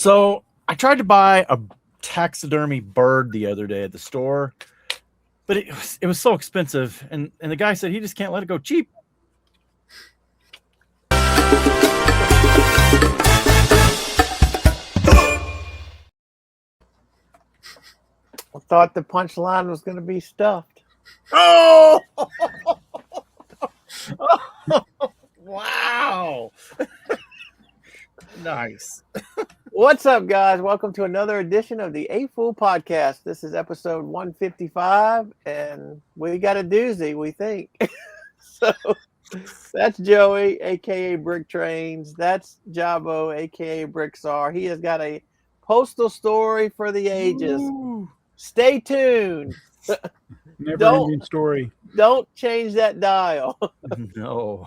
So I tried to buy a taxidermy bird the other day at the store, but it was so expensive, and the guy said he just can't let it go cheap. I thought the punchline was going to be stuffed. Oh! Wow. Nice. What's up, guys? Welcome to another edition of the AFoOL Podcast. This is episode 155, and we got a doozy, we think. So that's Joey, a.k.a. BrickTrains. That's Jabo, a.k.a. BrickTsar. He has got a postal story for the ages. Ooh. Stay tuned. Never-ending story. Don't change that dial. No.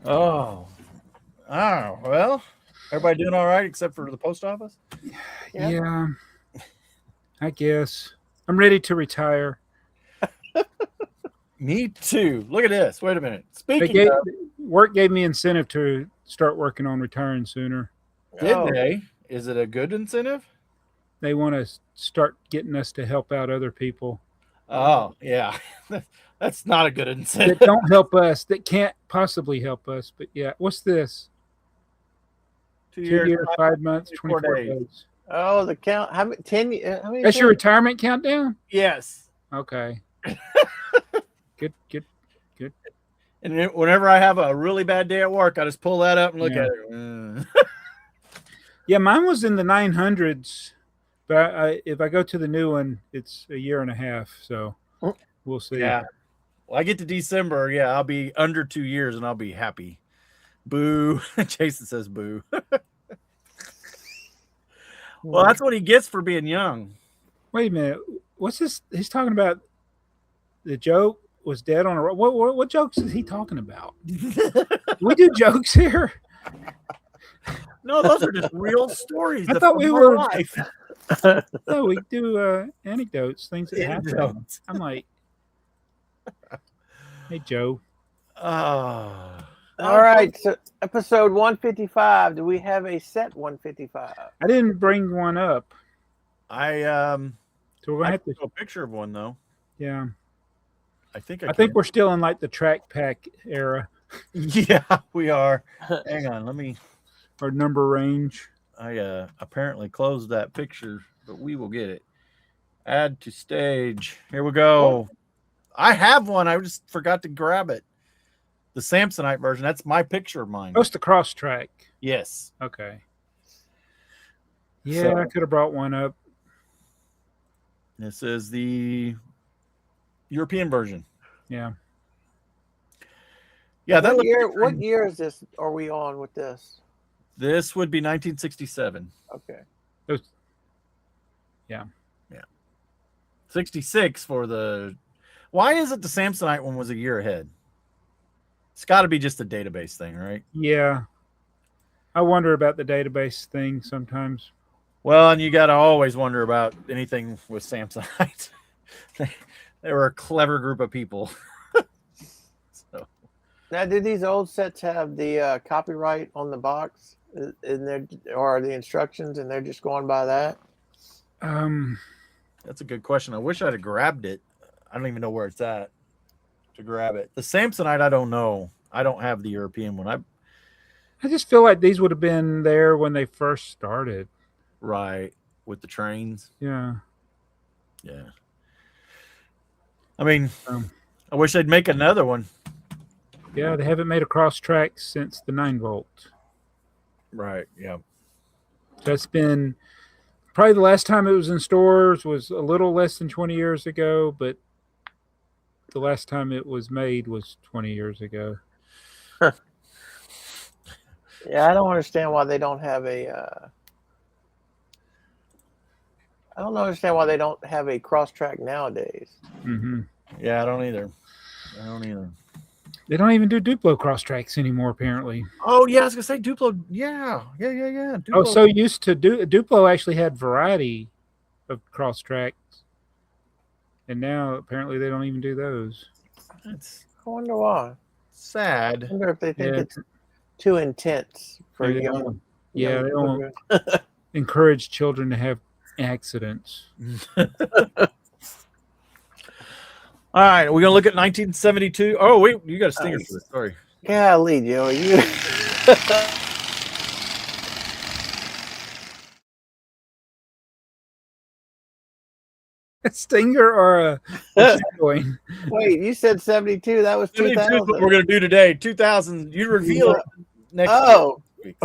Oh, well, everybody doing all right except for the post office? Yeah, I guess. I'm ready to retire. Me too. Look at this. Wait a minute. Work gave me incentive to start working on retiring sooner. Did they? Is it a good incentive? They want to start getting us to help out other people. Oh, yeah. That's not a good incentive. That don't help us, that can't possibly help us. But yeah, what's this? 2 2 years, 5 months, 24 days. Oh, the count. How many? 10? How many? That's your retirement countdown? Yes. Okay. Good. And whenever I have a really bad day at work, I just pull that up and look at it. Yeah, mine was in the 900s. But if I go to the new one, it's a year and a half. So we'll see. Yeah. Well, I get to December. Yeah, I'll be under 2 years and I'll be happy. Boo. Jason says boo. Well, that's what he gets for being young. Wait a minute. What's this? He's talking about the joke was dead on a roll. What jokes is he talking about? We do jokes here. No, those are just real stories. I thought we were life. No, we do anecdotes, things that happen. I'm like, hey, Joe. All right, so episode 155. Do we have a set 155? I didn't bring one up. So we're gonna have to show a picture of one though. Yeah, I think we're still in like the track pack era. Yeah, we are. Hang on, let me. Or number range. I apparently closed that picture, but we will get it. Add to stage. Here we go. I have one. I just forgot to grab it. The Samsonite version. That's my picture of mine. Oh, it's the cross track. Yes. Okay. Yeah, I could have brought one up. This is the European version. Yeah. Yeah. What year is this? Are we on with this? This would be 1967. Okay. Yeah. 66 for the. Why is it the Samsonite one was a year ahead? It's got to be just a database thing, right? Yeah. I wonder about the database thing sometimes. Well, and you got to always wonder about anything with Samsonite. They were a clever group of people. So. Now, do these old sets have the copyright on the box in there, or the instructions, and they're just going by that? That's a good question. I wish I'd have grabbed it. I don't even know where it's at to grab it. The Samsonite, I don't know. I don't have the European one. I just feel like these would have been there when they first started. Right. With the trains. Yeah. Yeah. I mean, I wish they'd make another one. Yeah, they haven't made a cross track since the 9-volt. Right. Yeah. That's been probably the last time it was in stores was a little less than 20 years ago, but the last time it was made was 20 years ago. Yeah, I don't understand why they don't have a. I don't understand why they don't have a cross track nowadays. Mm-hmm. Yeah, I don't either. They don't even do Duplo cross tracks anymore, apparently. Oh, yeah, I was going to say Duplo. Yeah. Duplo. Oh, so used to Duplo actually had variety of cross tracks. And now apparently they don't even do those. I wonder why. Sad. I wonder if they think it's too intense for young. Yeah, they don't encourage children to have accidents. All right, we're gonna look at 1972. Oh wait, you got a stinger for this. Sorry. Golly, Joey, you. A stinger or a coin? Wait, you said 72. That was 72 is 2000. what we're gonna do today. 2000. You reveal it next week.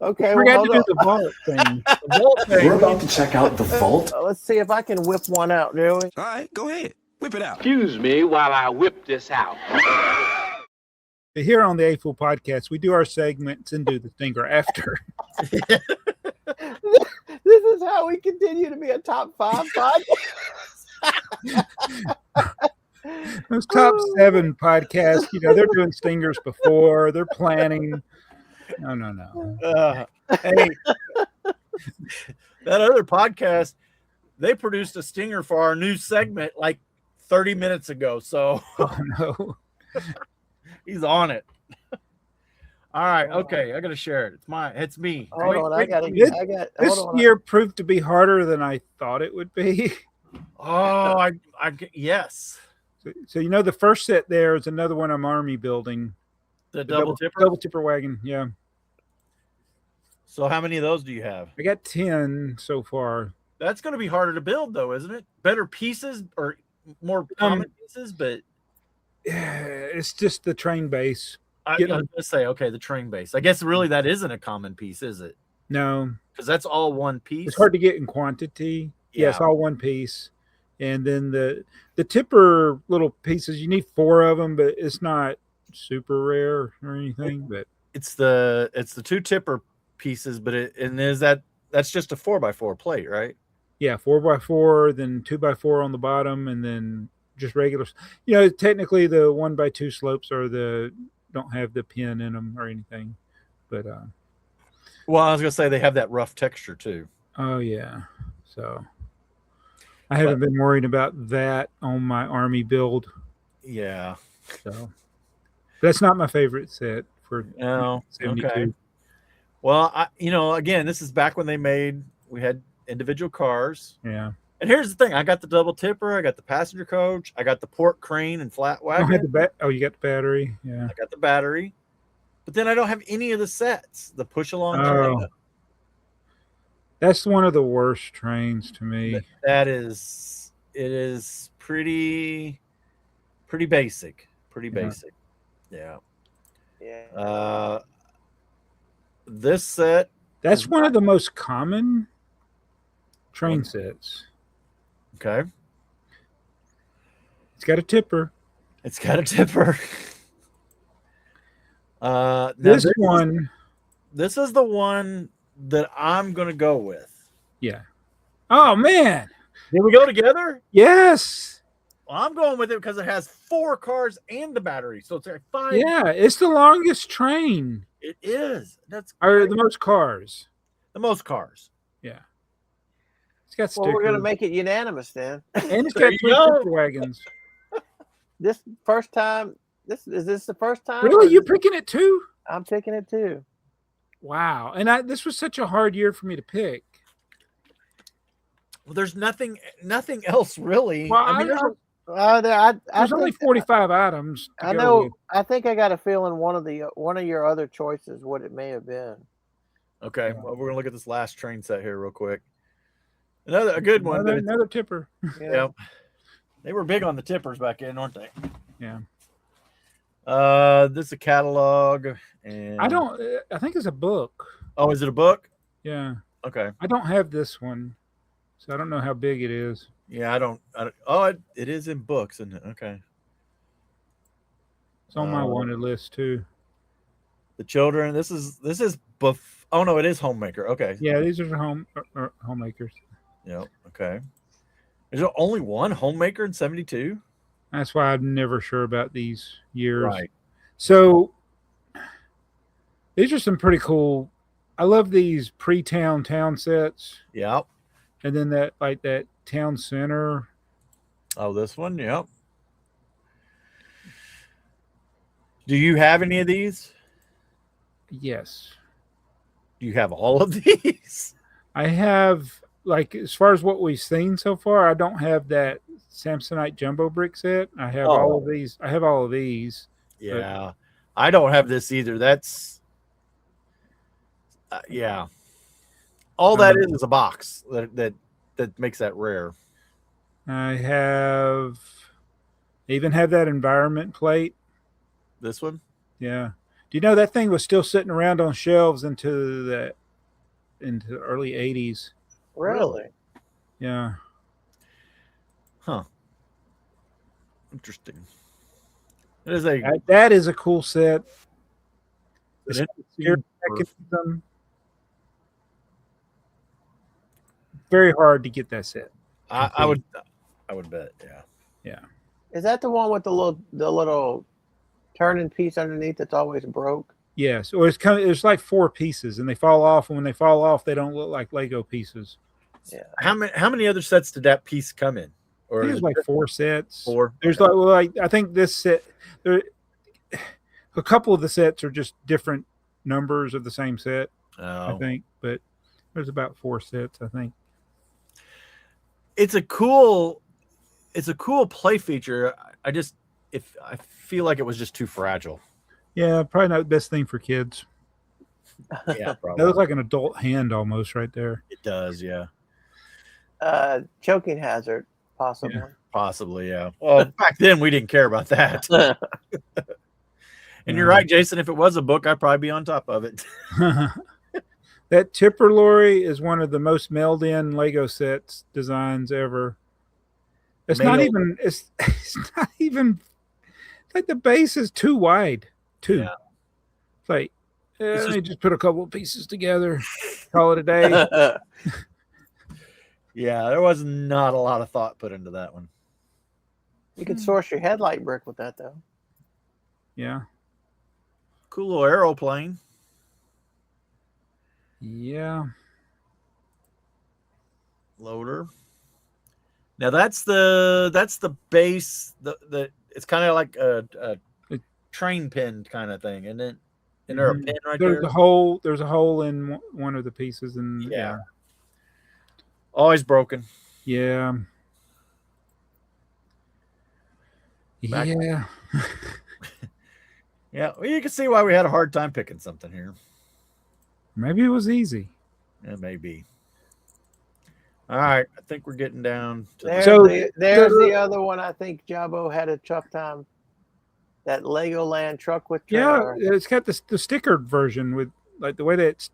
Okay. We Well, got to do the vault thing. The vault thing. We're about to check out the vault. let's see if I can whip one out, Joey. All right, go ahead. Whip it out. Excuse me while I whip this out. Here on the AFoOL Podcast, we do our segments and do the stinger after. This is how we continue to be a top 5 podcast. Those top 7 podcasts, they're doing stingers before. They're planning. No. Hey, that other podcast, they produced a stinger for our new segment like 30 minutes ago. So Oh, no. he's on it. All right. Okay. I got to share it. It's me. Hold on. This year proved to be harder than I thought it would be. Oh, yes. So the first set there is another one I'm Army building. The double tipper? Double tipper wagon, yeah. So how many of those do you have? I got 10 so far. That's going to be harder to build, though, isn't it? Better pieces or more common pieces, but it's just the train base. I was going to say, okay, the train base. I guess really that isn't a common piece, is it? No. Because that's all one piece. It's hard to get in quantity. Yeah. Yeah, it's all one piece. And then the tipper little pieces, you need 4 of them, but it's not super rare or anything. But it's the 2 tipper pieces, but that's just a 4x4 plate, right? Yeah, 4x4, then 2x4 on the bottom, and then just regular. Technically the 1x2 slopes don't have the pin in them or anything, but well, I was gonna say they have that rough texture too. Oh yeah, so I haven't been worried about that on my Army build. Yeah, so that's not my favorite set for 72. Okay. Well, again, this is back when we had individual cars. Yeah. And here's the thing: I got the double tipper, I got the passenger coach, I got the port crane and flat wagon. You got the battery. Yeah, I got the battery, but then I don't have any of the sets. The push along. Oh, that's one of the worst trains to me. It is pretty basic. Pretty basic. Yeah. Yeah. This set. That's one of the most common train sets. Okay. It's got a tipper. It's got a tipper. This is the one that I'm going to go with. Yeah. Oh, man. Did we go together? Yes. Well, I'm going with it because it has 4 cars and the battery. So it's like 5. Yeah, it's the longest train. It is. Or the most cars. The most cars. Yeah. It's got stickers. Well, we're going to make it unanimous then. And it's got 2 tipper wagons. This first time. Is this the first time? Really? You picking it too? I'm picking it too. Wow. And this was such a hard year for me to pick. Well, there's nothing else really. Well, I mean, there's only 45 items. I know. I think I got a feeling one of your other choices, what it may have been. Okay. Well, we're gonna look at this last train set here real quick. A good one. Another tipper. Yeah. They were big on the tippers back then, weren't they? Yeah. This is a catalog, and I think it's a book. Oh, is it a book? Yeah. Okay. I don't have this one, so I don't know how big it is. Yeah, I don't. Oh, it is in books, isn't it? Okay. It's on my wanted list too. The children. This is Oh no, it is homemaker. Okay. Yeah, these are homemakers. Yep. Okay. Is there only one homemaker in 72? That's why I'm never sure about these years. Right. So these are some pretty cool. I love these pre-town sets. Yep. And then that town center. Oh, this one. Yep. Do you have any of these? Yes. Do you have all of these? I have, like, as far as what we've seen so far, I don't have that Samsonite jumbo brick set. I have all of these. I have all of these. Yeah, I don't have this either. That's yeah. All that is a box that makes that rare. I even have that environment plate. This one? Yeah. Do you know that thing was still sitting around on shelves into the early 80s? Really? Yeah. Huh. Interesting. It is that is a cool set. It's mechanism. Very hard to get that set. I would bet, yeah. Yeah. Is that the one with the little turning piece underneath that's always broke? Yes. Or it's like 4 pieces and they fall off, and when they fall off they don't look like Lego pieces. Yeah. How many other sets did that piece come in? Or there's like 4 sets. 4. There's like I think this set there a couple of the sets are just different numbers of the same set. I think, but there's about 4 sets, I think. It's a cool play feature. I feel like it was just too fragile. Yeah, probably not the best thing for kids. Yeah, probably. That looks like an adult hand almost right there. It does, yeah. Choking hazard, possibly. Yeah. Possibly, yeah. Well, back then we didn't care about that. And you're right, Jason. If it was a book, I'd probably be on top of it. That tipper lorry is one of the most mailed-in Lego sets designs ever. It's not even. It's not even. Like the base is too wide. Yeah. It's like let me just put a couple of pieces together, call it a day. Yeah, there was not a lot of thought put into that one. You could source your headlight brick with that, though. Yeah. Cool little aeroplane. Yeah. Loader. Now that's the base. The it's kind of like a train pin kind of thing, isn't it? And there a pin right there. There's a hole in one of the pieces, and yeah. Always broken. Yeah. Yeah. Yeah. Well, you can see why we had a hard time picking something here. Maybe it was easy. It may be. All right. I think we're getting down to there's the other one. I think Jabbo had a tough time. That Legoland truck with trailer. Yeah, it's got the stickered version with like the way that it's.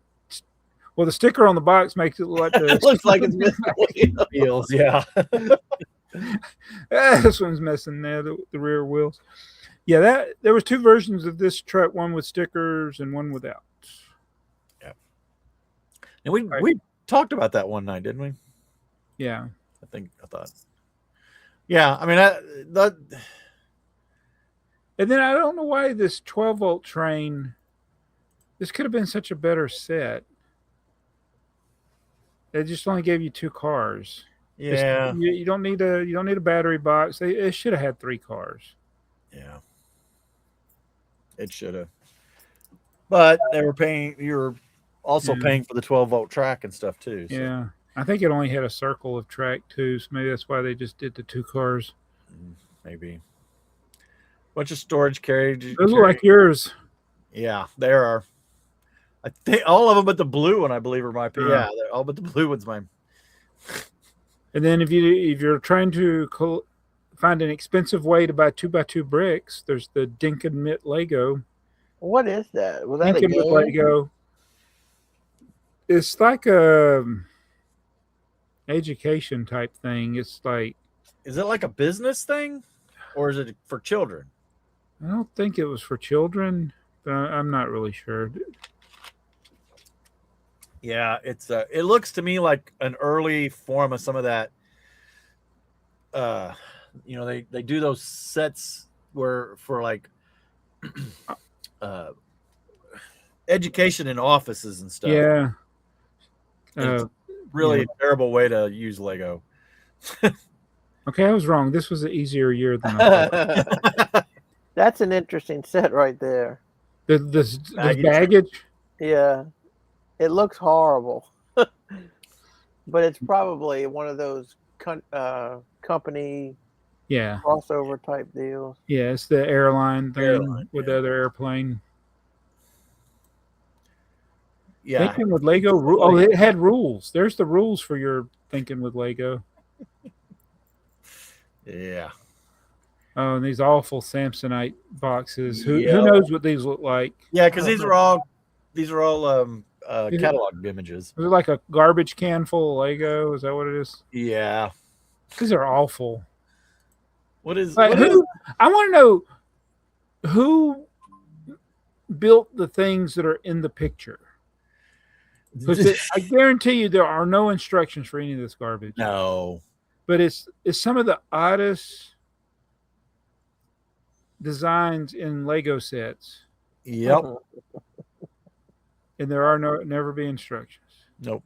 Well, the sticker on the box makes it look like it looks like it's missing wheels. Yeah. This one's missing there, the rear wheels. Yeah, there was 2 versions of this truck, one with stickers and one without. Yeah. And we talked about that one night, didn't we? Yeah. I thought. Yeah, I mean and then I don't know why this 12-volt train. This could have been such a better set. They just only gave you 2 cars. Yeah, you don't need a battery box. They should have had 3 cars. Yeah, it should have. But they were paying. You were also paying for the 12-volt track and stuff too. So. Yeah, I think it only had a circle of track too, so maybe that's why they just did the 2 cars. Maybe. Bunch of storage carriage. Those look like yours. Yeah, there are. I think all of them but the blue one, I believe, are my. Yeah, all but the blue one's mine. And then if you're trying to find an expensive way to buy 2x2 bricks, there's the Dink and Mitt Lego. What is that? Was that Dink and Mitt Lego? It's like a education type thing. It's like. Is it like a business thing, or is it for children? I don't think it was for children, but I'm not really sure. Yeah, it looks to me like an early form of some of that. They do those sets where for like education in offices and stuff. Yeah. It's really a terrible way to use Lego. Okay, I was wrong. This was an easier year than I thought. That's an interesting set right there. The baggage. Yeah. It looks horrible, but it's probably one of those company Yeah. crossover type deals. Yeah, it's the airline thing Airline, with yeah. the other airplane. Yeah. Thinking with Lego. Oh, it had rules. There's the rules for your thinking with Lego. Yeah. Oh, and these awful Samsonite boxes. Who Yep. knows what these look like? Yeah, because these are all catalog images. Is it like a garbage can full of Lego? Is that what it is? Yeah. These are awful. What is Like, what who? is- I want to know who built the things that are in the picture. Because I guarantee you there are no instructions for any of this garbage. No. But it's some of the oddest designs in Lego sets, Yep. and there are never be instructions. Nope.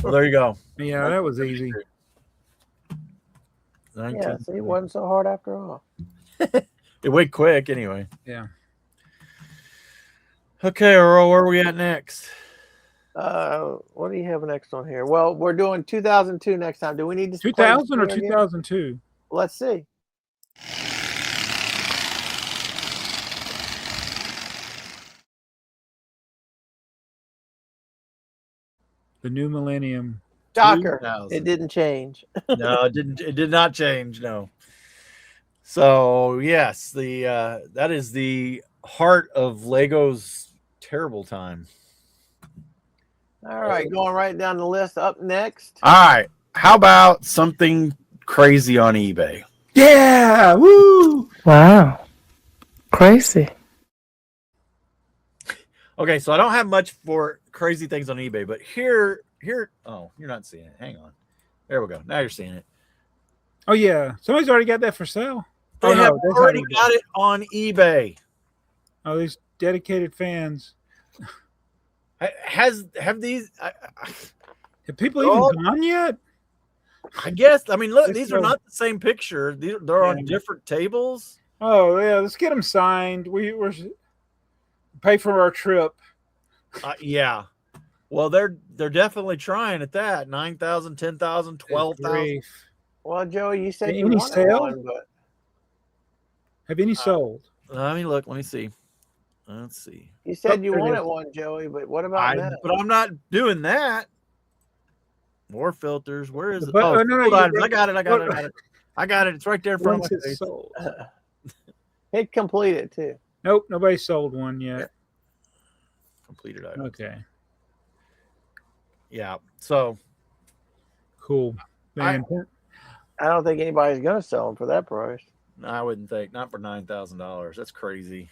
Well, there you go. Yeah, that was easy. Yeah, see, it wasn't so hard after all. It went quick anyway. Yeah. Okay, Earl, where are we at next? What do you have next on here? Well, we're doing 2002 next time. Do we need to play 2000 or this again? 2002? Let's see. The new millennium. Shocker. 2000. It didn't change. No, it didn't. It did not change. No. So yes, that is the heart of Lego's terrible time. All right, going right down the list. Up next. All right. How about something crazy on eBay? Yeah! Woo! Wow. Crazy. Okay, so I don't have much for crazy things on eBay, but here. Oh, you're not seeing it. Hang on. There we go. Now you're seeing it. Oh, yeah. Somebody's already got that for sale. They have that's not already eBay. got it on eBay. Oh, these dedicated fans. Have these? Have people even gone yet? I guess. I mean, look, This these are is- not the same picture. They're on Yeah. different tables. Oh, yeah. Let's get them signed. We're pay for our trip. Yeah. Well, they're definitely trying at that. 9,000, 10,000, 12,000. Grief. Well, Joey, you said you Any wanted sale? one, but Have any sold? Let me look. Let me see. Let's see. you said you there it wanted is. one, Joey. But what about that? But I'm not doing that. More filters. Where is it? But- Oh, no, no, hold you- on. I got it. I got it. It's right there in front Once of my it's face. sold. Hit complete it too. Nope, nobody sold one yet. Completed item. Okay, Yeah. So cool. Man, I don't think anybody's gonna sell them for that price. I wouldn't think. Not for $9,000. That's crazy.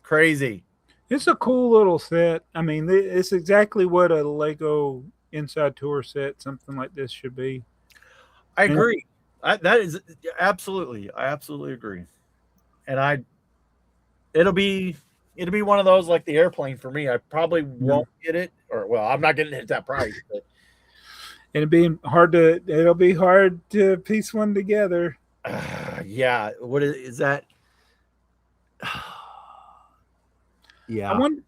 Crazy. it's a cool little set. I mean, it's exactly what a Lego inside tour set, something like this, should be. I Yeah. agree. That is absolutely. I absolutely agree. And it'll be one of those like the airplane for me. I probably won't get it, or well, I'm not getting it at that price. But It'll be hard to piece one together. yeah, what is that? Yeah, I wonder,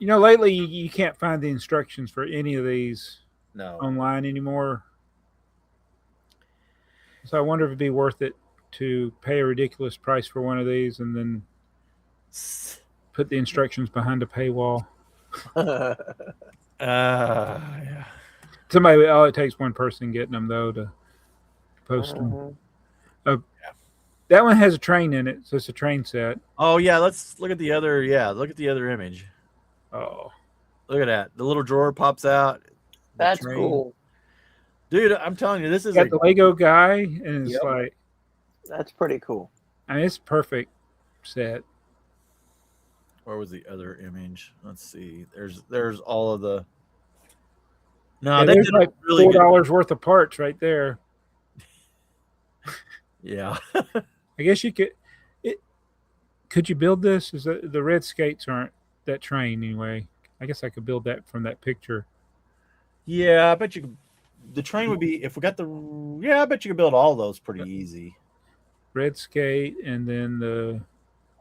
lately you can't find the instructions for any of these no. online anymore. So I wonder if it'd be worth it to pay a ridiculous price for one of these and then put the instructions behind a paywall. Yeah. All it takes one person getting them though to post them. That one has a train in it, so it's a train set. Oh yeah, let's look at the other. Yeah, look at the other image. Oh, Look at that. The little drawer pops out. The That's train. cool. Dude. I'm telling you, this is got the Lego guy, and it's Yep. like, That's pretty cool. I mean, it's a perfect set. Where was the other image? Let's see. There's all of the. No, Yeah, they there's did like really good. $4 worth of parts right there. Yeah. I guess you could. Could you build this? Is the red skates aren't that train anyway? I guess I could build that from that picture. Yeah, I bet you could. The train would be if we got the. Yeah, I bet you could build all those pretty easy. Red skate and then the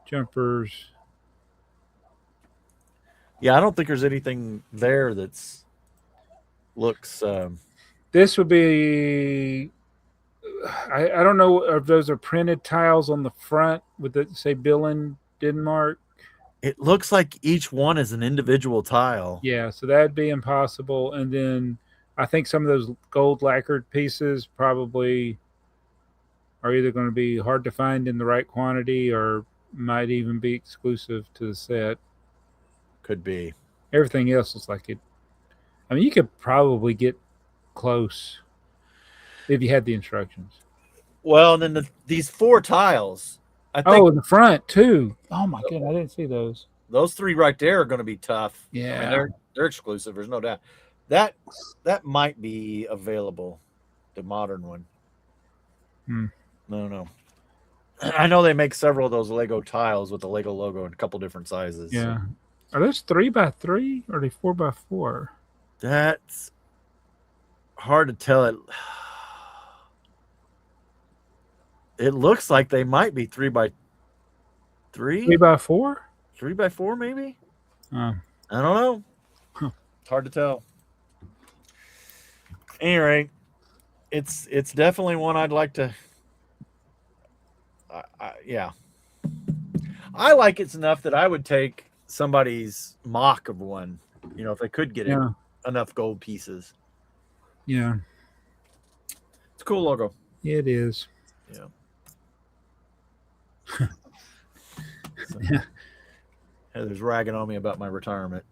jumpers. Yeah, I don't think there's anything there that's looks. This would be. I don't know if those are printed tiles on the front with the say Billund Denmark. It looks like each one is an individual tile. Yeah, so that'd be impossible. And then I think some of those gold lacquered pieces probably are either going to be hard to find in the right quantity or might even be exclusive to the set. Could be. Everything else is like it. I mean, you could probably get close if you had the instructions. Well, and then these 4 tiles. I think Oh, in the front too. Oh my goodness, I didn't see those. those 3 right there are going to be tough. Yeah. I mean, they're exclusive. There's no doubt. That might be available. The modern one. No. I know they make several of those Lego tiles with the Lego logo in a couple different sizes. Yeah. Are those 3x3 or are they 4x4? That's hard to tell. It looks like they might be 3x3. 3x4? 3x4, maybe? Oh. I don't know. Huh. It's hard to tell. Anyway, it's definitely one I'd like to. Yeah, I like it enough that I would take somebody's mock of one. You know, if they could get enough gold pieces. Yeah. It's a cool logo. It is. Yeah. Yeah. Heather's ragging on me about my retirement.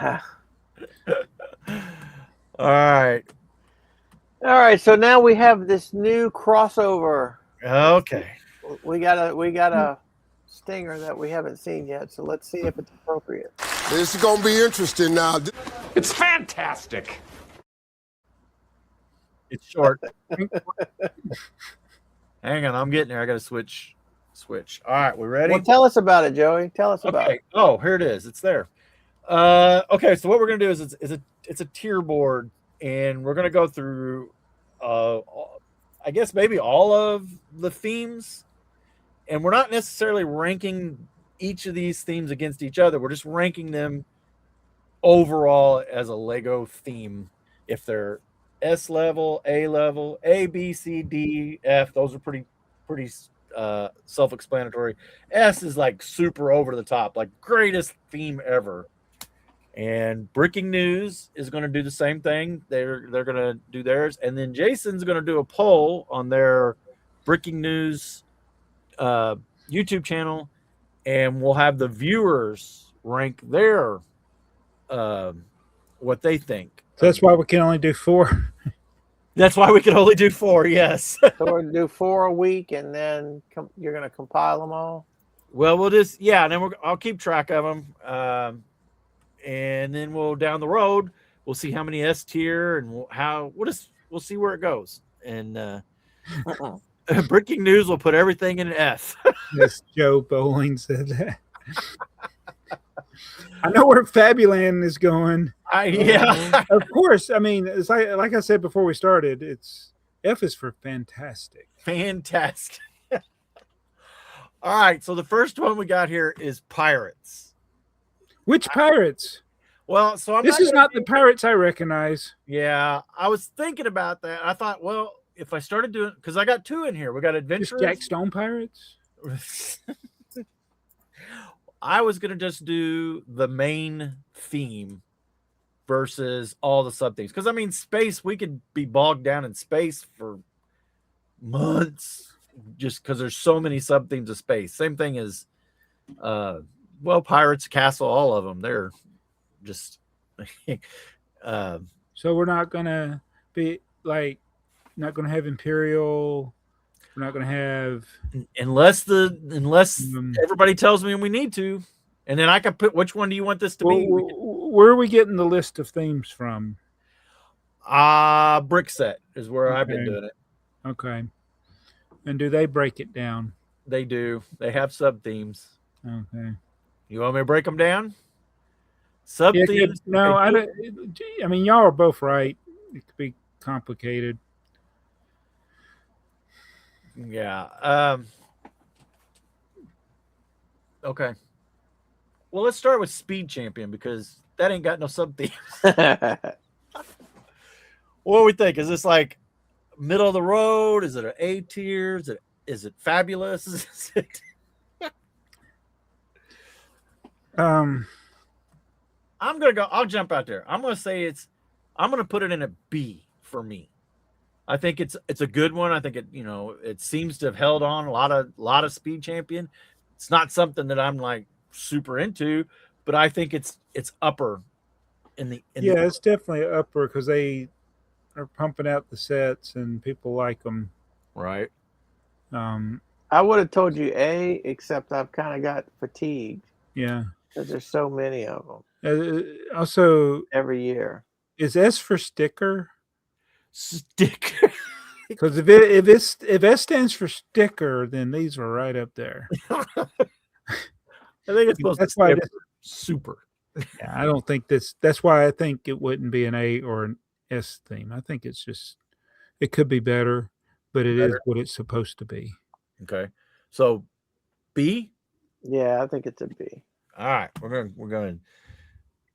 All right. So now we have this new crossover. Okay. We got a stinger that we haven't seen yet, so let's see if it's appropriate. This is gonna be interesting now. It's fantastic. It's short. Hang on, I'm getting there. I got to switch. All right, we ready? Well, tell us about it, Joey. Tell us about it. Oh, here it is. It's there. Okay, so what we're gonna do is it's a tier board, and we're gonna go through, I guess maybe all of the themes, and we're not necessarily ranking each of these themes against each other. We're just ranking them overall as a Lego theme. If they're S level, A, B, C, D, F, those are pretty self-explanatory. S is like super over the top, like greatest theme ever. And Bricking News is going to do the same thing. They're going to do theirs, and then Jason's going to do a poll on their Bricking News YouTube channel, and we'll have the viewers rank their what they think. So that's why we can only do 4. That's why we can only do 4. Yes. So we're gonna do 4 a week, and then you're gonna compile them all. Well, we'll just and then I'll keep track of them, and then we'll down the road we'll see how many S tier and we'll see where it goes. And Bricking News will put everything in an F. Yes, Joe Bowling said that. I know where Fabuland is going. Yeah. Of course. I mean, it's like I said before we started, it's F is for fantastic. Fantastic. All right. So the first one we got here is pirates. Which pirates? Well, so this is not the pirates I recognize. Yeah. I was thinking about that. I thought, well, if I started doing, because I got 2 in here. We got adventurers. Jack Stone pirates? I was going to just do the main theme versus all the sub themes. Because, I mean, space, we could be bogged down in space for months just because there's so many sub themes of space. Same thing as, Pirates, Castle, all of them. They're just. So we're not going to be not going to have Imperial. We're not going to have unless everybody tells me we need to, and then I can put which one do you want this to be? Where are we getting the list of themes from? Brick Set is where I've been doing it. Okay. And do they break it down? They do. They have sub themes. Okay. You want me to break them down? Sub themes? No, I mean, y'all are both right. It could be complicated. Yeah. Okay. Well, let's start with Speed Champion because that ain't got no sub themes. What do we think? Is this like middle of the road? Is it an A tier? Is it fabulous? Is it... I'm gonna go. I'll jump out there. I'm gonna say I'm gonna put it in a B for me. I think it's a good one. I think it seems to have held on a lot of Speed Champion. It's not something that I'm like super into, but I think it's upper it's definitely upper because they are pumping out the sets and people like them. Right. I would have told you A, except I've kind of got fatigued. Yeah. Because there's so many of them. Also, every year. Is S for sticker? Sticker. Because if S stands for sticker, then these are right up there. I think it's supposed to be super. Yeah, I don't think that's why I think it wouldn't be an A or an S theme. I think it could be better, but it is what it's supposed to be. Okay. So B? Yeah, I think it's a B. All right. We're going to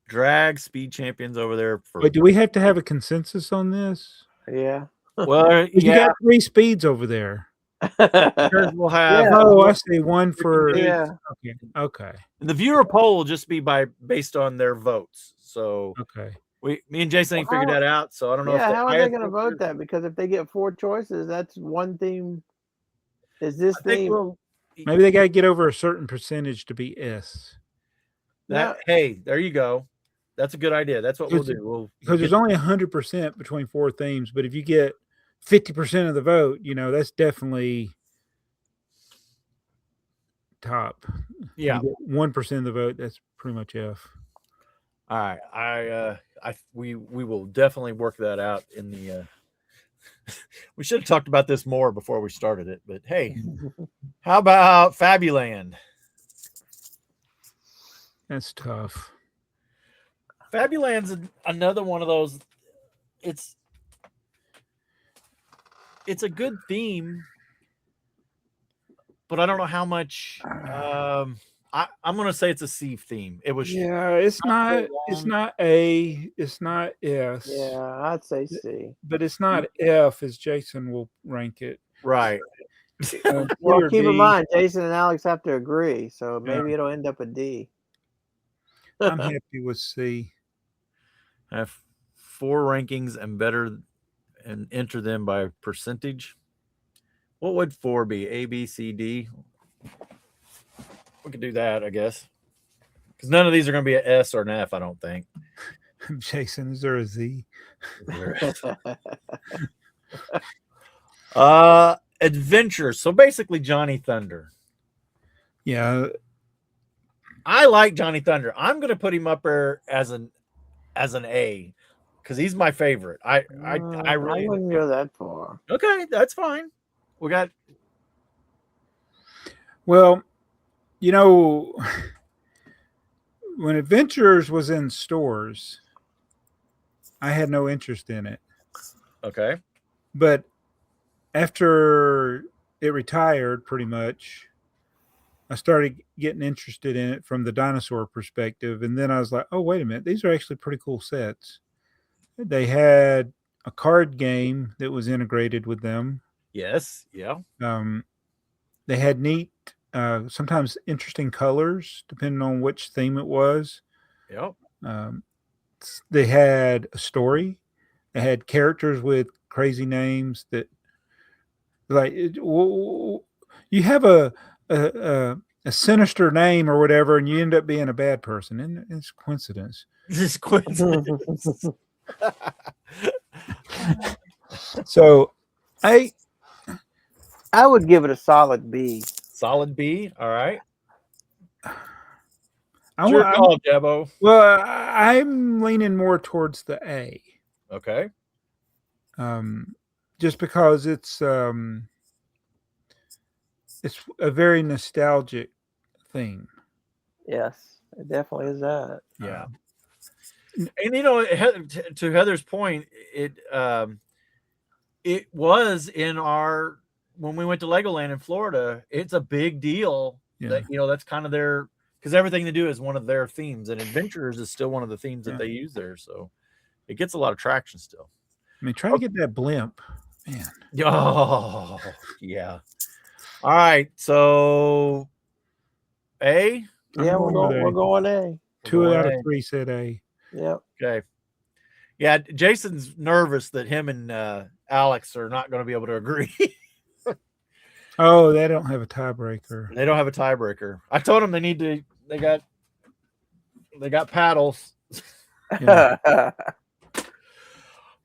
drag Speed Champions over there. Wait, do we have to have a consensus on this? Yeah. Well, you got 3 speeds over there. We'll have. Yeah. Oh, I see. One for. Yeah. Okay. And the viewer poll will just be based on their votes. So okay. Me and Jason ain't figured that out. So I don't know. Yeah, how are they going to vote that? Because if they get 4 choices, that's one theme. Is this theme? Maybe they got to get over a certain percentage to be S. Hey, there you go. That's a good idea. That's what we'll do. Because there's only 100% between 4 themes, but if you get 50% of the vote, that's definitely top. Yeah, 1% of the vote, that's pretty much F. All right, we will definitely work that out in the. We should have talked about this more before we started it, but hey, how about Fabuland? That's tough. Fabuland's another one of those. It's a good theme, but I don't know how much. I'm going to say it's a C theme. It was. Yeah, it's not. It's not A. It's not S. Yeah, I'd say C. But it's not F, as Jason will rank it. Right. Well, keep in mind, Jason and Alex have to agree, so maybe it'll end up a D. I'm happy with C. I have 4 rankings and enter them by percentage. What would 4 be? A, B, C, D? We could do that, I guess. Because none of these are going to be an S or an F, I don't think. Jason, is there a Z? Adventure. So basically Johnny Thunder. Yeah. I like Johnny Thunder. I'm going to put him up there as an A because he's my favorite. I really wouldn't go that far. Okay, that's fine. We got. Well, when Adventures was in stores, I had no interest in it. Okay. But after it retired, pretty much, I started getting interested in it from the dinosaur perspective. And then I was like, oh, wait a minute. These are actually pretty cool sets. They had a card game that was integrated with them. Yes. Yeah. They had neat, sometimes interesting colors, depending on which theme it was. Yep. They had a story. They had characters with crazy names that, like, you have a sinister name or whatever, and you end up being a bad person. And it's coincidence. It's coincidence. So I would give it a solid B. Solid B. All right. Your call, Debo. Well, I'm leaning more towards the A. Okay. Just because it's a very nostalgic thing. Yes, it definitely is that. Yeah. And to Heather's point, it was in when we went to Legoland in Florida. It's a big deal that that's kind of their because everything they do is one of their themes, and Adventurers is still one of the themes that they use there. So it gets a lot of traction still. I mean, try to get that blimp, man. Oh, yeah. All right, so A. Yeah, we're going A. Two out of three said A. Yep. Okay. Yeah, Jason's nervous that him and Alex are not going to be able to agree. Oh, they don't have a tiebreaker. They don't have a tiebreaker. I told them they got paddles. Yeah.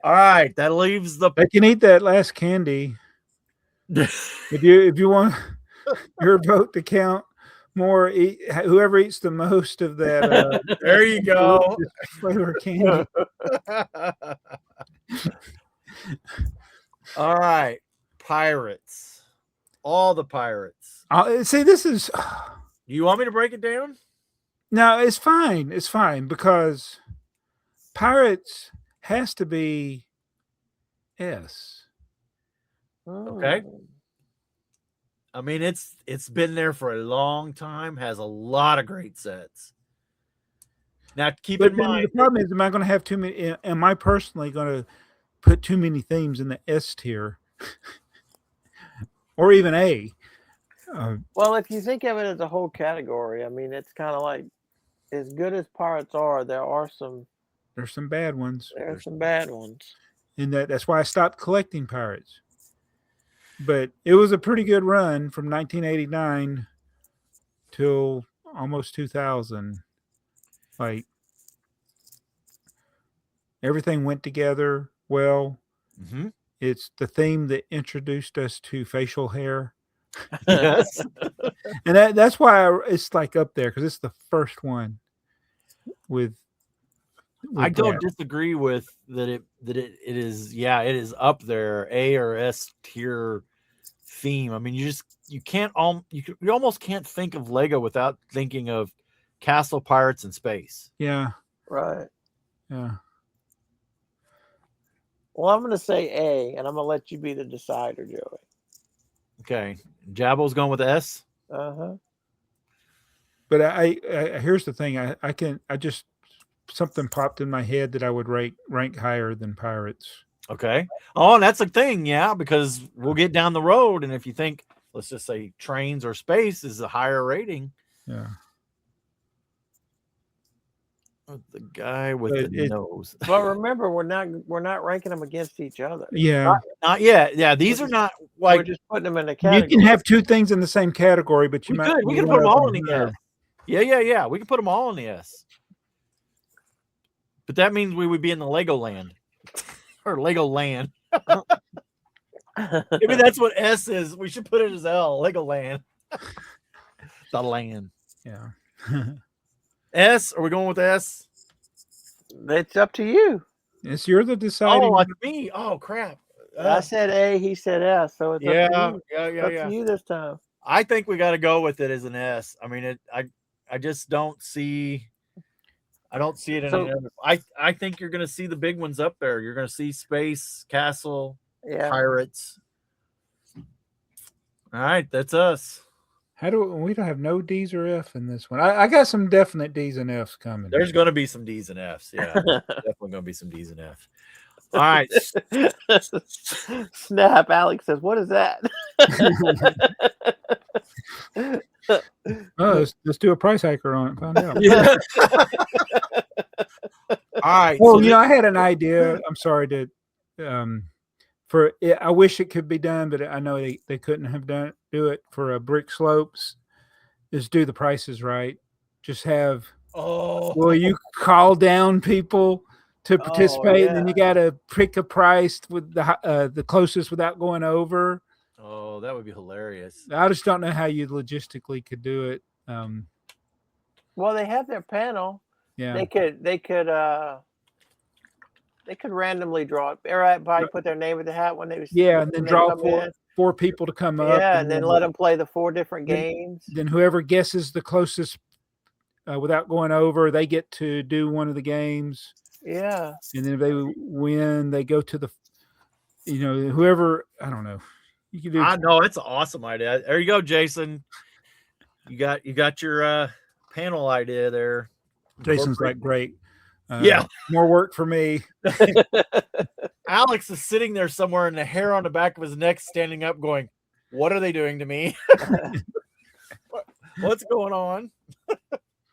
All right, that leaves the. They can eat that last candy. If you want your vote to count more, whoever eats the most of that. There you go. Flavor candy. All right, pirates. All the pirates. See, this is. Do you want me to break it down? No, it's fine. It's fine because pirates has to be S. Okay. I mean, it's been there for a long time. Has a lot of great sets. Now, keep in mind, the problem is, am I going to have too many? Am I personally going to put too many themes in the S tier, or even A? Well, if you think of it as a whole category, I mean, it's kind of like as good as pirates are. There's some bad ones. There's some bad ones, and that's why I stopped collecting pirates. But it was a pretty good run from 1989 till almost 2000. Like everything went together well. Mm-hmm. It's the theme that introduced us to facial hair. Yes. And that's why it's like up there, because it's the first one with I don't disagree with that. It is. Yeah, it is up there, A or S tier theme. I mean, you almost can't think of Lego without thinking of Castle, Pirates, and Space. Yeah. Right. Yeah. Well, I'm going to say A, and I'm going to let you be the decider, Joey. Okay, Jabbo's going with S. But I here's the thing. I just something popped in my head that I would rank higher than pirates. Okay. Oh, and that's the thing, yeah, because we'll get down the road, and if you think, let's just say trains or space is a higher rating. Yeah. The guy with the nose. But remember, we're not ranking them against each other. Yeah. Not yet. Yeah, these are not like we're just putting them in a category. You can have two things in the same category, but we can put them all in the S. Yeah. We can put them all in the S. But that means we would be in the Lego land. Or Lego land. Maybe that's what S is. We should put it as L. Lego land. The land. Yeah. S? Are we going with S? It's up to you. You're the deciding. Oh, like me. Oh, crap. I said A, he said S. So it's up to you this time. I think we got to go with it as an S. I mean, I just don't see. I don't see it in any other. I think you're going to see the big ones up there. You're going to see Space, Castle, Pirates. All right, that's us. We don't have no D's or F in this one. I got some definite D's and F's coming. There's going to be some D's and F's. Yeah, definitely going to be some D's and F's. All right. Snap. Alex says, "What is that?" Let's do a price hiker on it. Find out. Yeah. All right. Well, I had an idea. I'm sorry to. I wish it could be done, but I know they couldn't do it for a brick slopes. Is do the prices right. Just have. Will you call down people to participate, and then you got to pick a price with the closest without going over? Oh, that would be hilarious. I just don't know how you logistically could do it. Well, they have their panel. Yeah, they could randomly draw it. Everybody put their name in the hat when they was. Yeah, and then draw four people to come up. Yeah, and then let them play the 4 different games. Then whoever guesses the closest without going over, they get to do one of the games. Yeah. And then if they win, they go to the, whoever, I don't know. You can do. I know, it's an awesome idea. There you go, Jason. You got your panel idea there. Jason's like, great. Yeah. More work for me. Alex is sitting there somewhere and the hair on the back of his neck standing up going, what are they doing to me? What's going on?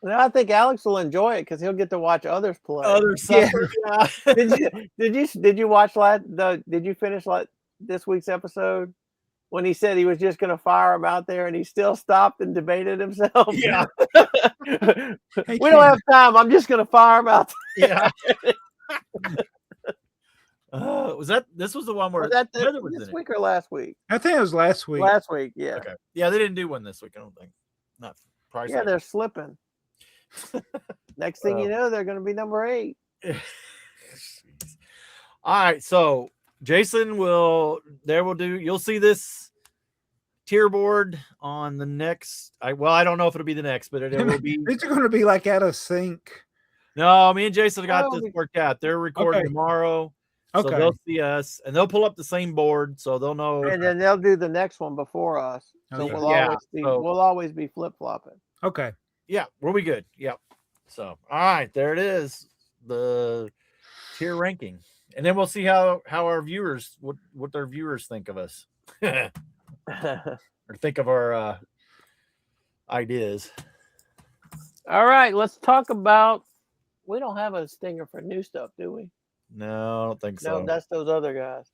No, I think Alex will enjoy it because he'll get to watch others play. Other suffer, yeah. Did you watch did you finish this week's episode when he said he was just going to fire him out there and he still stopped and debated himself? Yeah. We don't have time. I'm just going to fire him out there. Yeah. This was the one where was that Heather was this in week or last week? I think it was last week. Last week, yeah. Okay. Yeah, they didn't do one this week, I don't think. Not price. Yeah, they're slipping. Next thing you know, they're going to be number 8. All right, so Jason you'll see this tier board on the next. I don't know if it'll be the next, but it will be. It's going to be like out of sync. No, me and Jason got this worked out. They're recording tomorrow. So Okay. they'll see us and they'll pull up the same board, so they'll know. And then they'll do the next one before us. So Okay. we'll always be flip-flopping. Okay. Yeah, we'll be good. Yep. So, all right, there it is, the tier ranking, and then we'll see how our viewers what their viewers think of us, or think of our ideas. All right, let's talk about. We don't have a stinger for new stuff, do we? No, I don't think so. No, that's those other guys.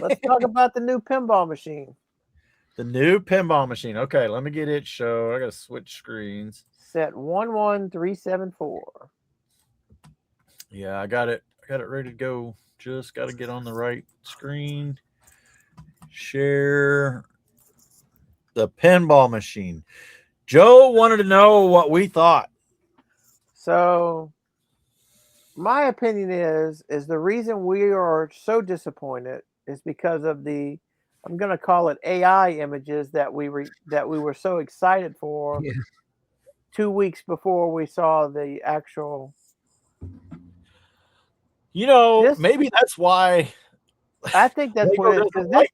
Let's talk about the new pinball machine. The new pinball machine. Okay, let me get it. I gotta switch screens. Set 11374. Yeah, I got it ready to go. Just got to get on the right screen. Share the pinball machine. Joe wanted to know what we thought. So, my opinion is the reason we are so disappointed is because of I'm going to call it AI images that we were so excited for 2 weeks before we saw the actual. Maybe that's why. I think that's what it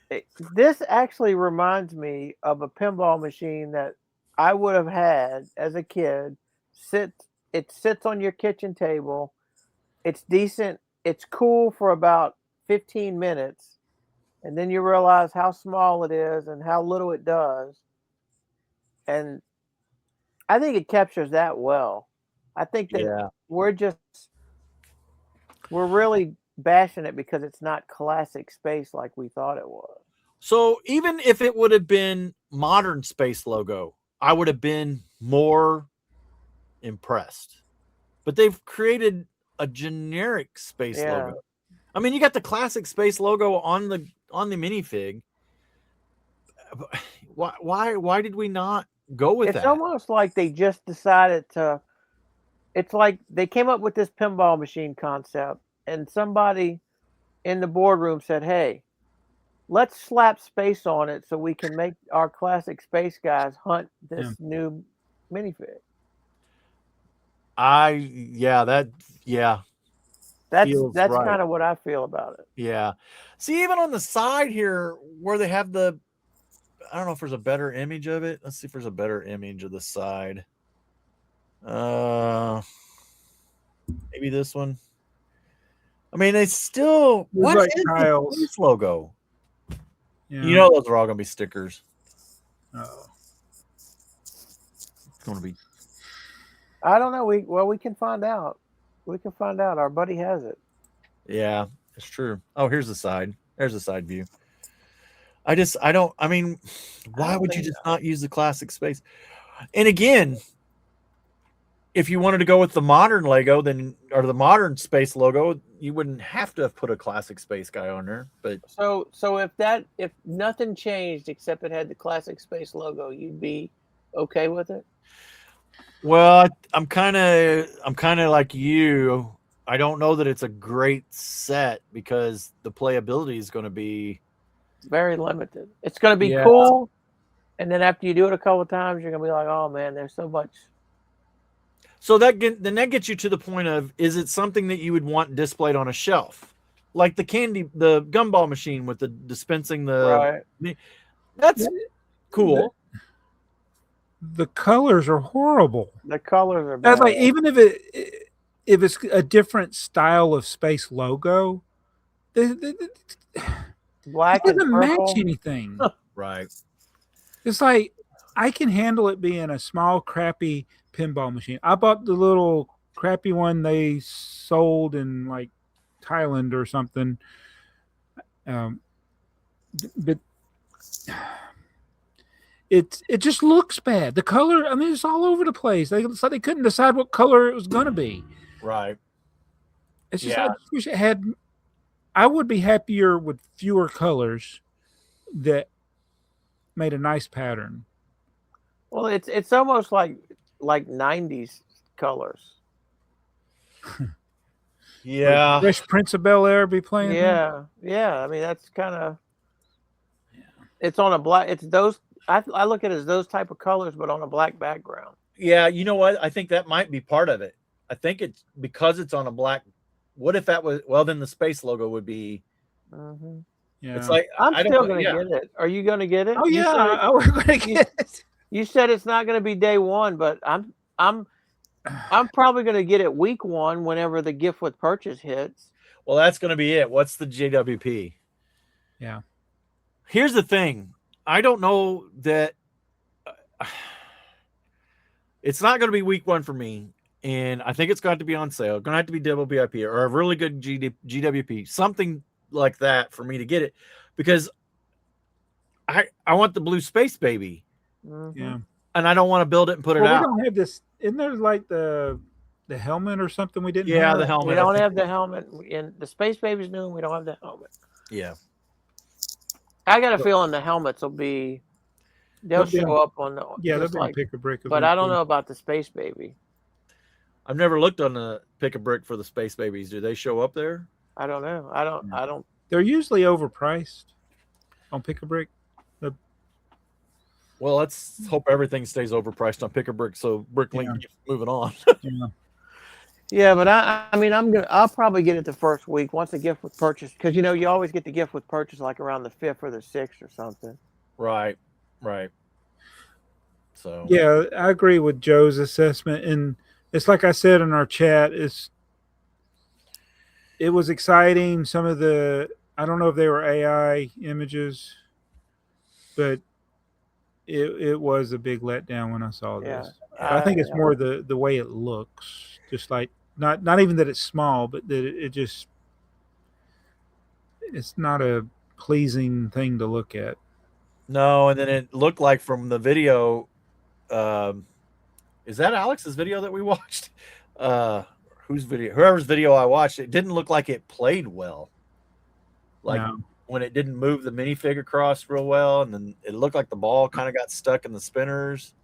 is. This actually reminds me of a pinball machine that I would have had as a kid. It sits on your kitchen table. It's decent. It's cool for about 15 minutes. And then you realize how small it is and how little it does. And I think it captures that well. I think that we're really bashing it because it's not classic space like we thought it was. So even if it would have been modern space logo, I would have been more impressed. But they've created a generic space logo. I mean, you got the classic space logo on the minifig. Why did we not go with that? It's almost like they just decided to. It's like they came up with this pinball machine concept, and somebody in the boardroom said, "Hey, let's slap space on it so we can make our classic space guys hunt this new minifig." That's right. kind of what I feel about it. Yeah. See, even on the side here where they have I don't know if there's a better image of it. Let's see if there's a better image of the side. Maybe this one. I mean, they still. What like is tiles. the space logo? Yeah. You know, those are all going to be stickers. Oh. It's going to be. I don't know. We can find out. We can find out. Our buddy has it. Yeah, it's true. Oh, here's the side. There's the side view. Why would you just not use the classic space? And again, if you wanted to go with the modern Lego, or the modern space logo, you wouldn't have to have put a classic space guy on there. But so if nothing changed except it had the classic space logo, you'd be okay with it? Well, I'm kind of like you. I don't know that it's a great set because the playability is going to be very limited. It's going to be cool, and then after you do it a couple of times, you're going to be like, "Oh man, there's so much." So that gets you to the point of: is it something that you would want displayed on a shelf, like the gumball machine with the dispensing the? Right. That's cool. the colors are horrible. The colors are That's bad. like even if it's a different style of space logo, Black it and doesn't purple. match anything. Right. It's like I can handle it being a small, crappy pinball machine. I bought the little crappy one they sold in like Thailand or something. But it just looks bad. The color, I mean, it's all over the place. It's like they couldn't decide what color it was going to be. Right. It's just Yeah. I just wish it had. I would be happier with fewer colors that made a nice pattern. Well, it's almost like 90s colors. Yeah. Like Fresh Prince of Bel Air be playing. Yeah, yeah. I mean, that's kind of. It's on a black. It's those. I look at it as those type of colors, but on a black background. Yeah, you know what? I think that might be part of it. I think it's because it's on a black. What if that was? Well, then the space logo would be. Mm-hmm. Yeah. It's like I'm I don't still know, going to yeah. get it. Are you going to get it? Oh You yeah, said we're going to get it. you said it's not going to be day one, but I'm probably going to get it week one whenever the gift with purchase hits. Well, that's going to be it. What's the JWP? Yeah. Here's the thing. I don't know that it's not going to be week one for me. And I think it's got to be on sale. Going to have to be double VIP or a really good GWP, something like that for me to get it, because I want the blue space baby, Mm-hmm. Yeah. and I don't want to build it and put it We out. don't have this. Isn't there like the helmet or something we didn't? Yeah, have? the helmet. We I don't think- have the helmet, and the space baby's new, and we don't have the helmet. Yeah, I got a feeling the helmets will be. They'll They'll be show up on the. Yeah, they'll just be like, pick a brick. but I don't eventually. know about the space baby. I've never looked on the pick a brick for the space babies. Do they show up there? I don't know. I don't. They're usually overpriced on pick a brick. Well, let's hope everything stays overpriced on pick a brick, so Bricklink keeps moving on. Yeah. Yeah, but I mean, I'll probably get it the first week once the gift with purchase, because you always get the gift with purchase like around the 5th or the 6th or something. Right. So Yeah, I agree with Joe's assessment, and it's like I said in our chat. It was exciting. Some of I don't know if they were AI images, but it was a big letdown when I saw this. Yeah, I think it's more the way it looks, just like not even that it's small, but that it's not a pleasing thing to look at. no, and then it looked like from the video. Is that Alex's video that we watched? Whose video? Whoever's video I watched, it didn't look like it played well. Like No. when it didn't move the minifig across real well, and then it looked like the ball kind of got stuck in the spinners.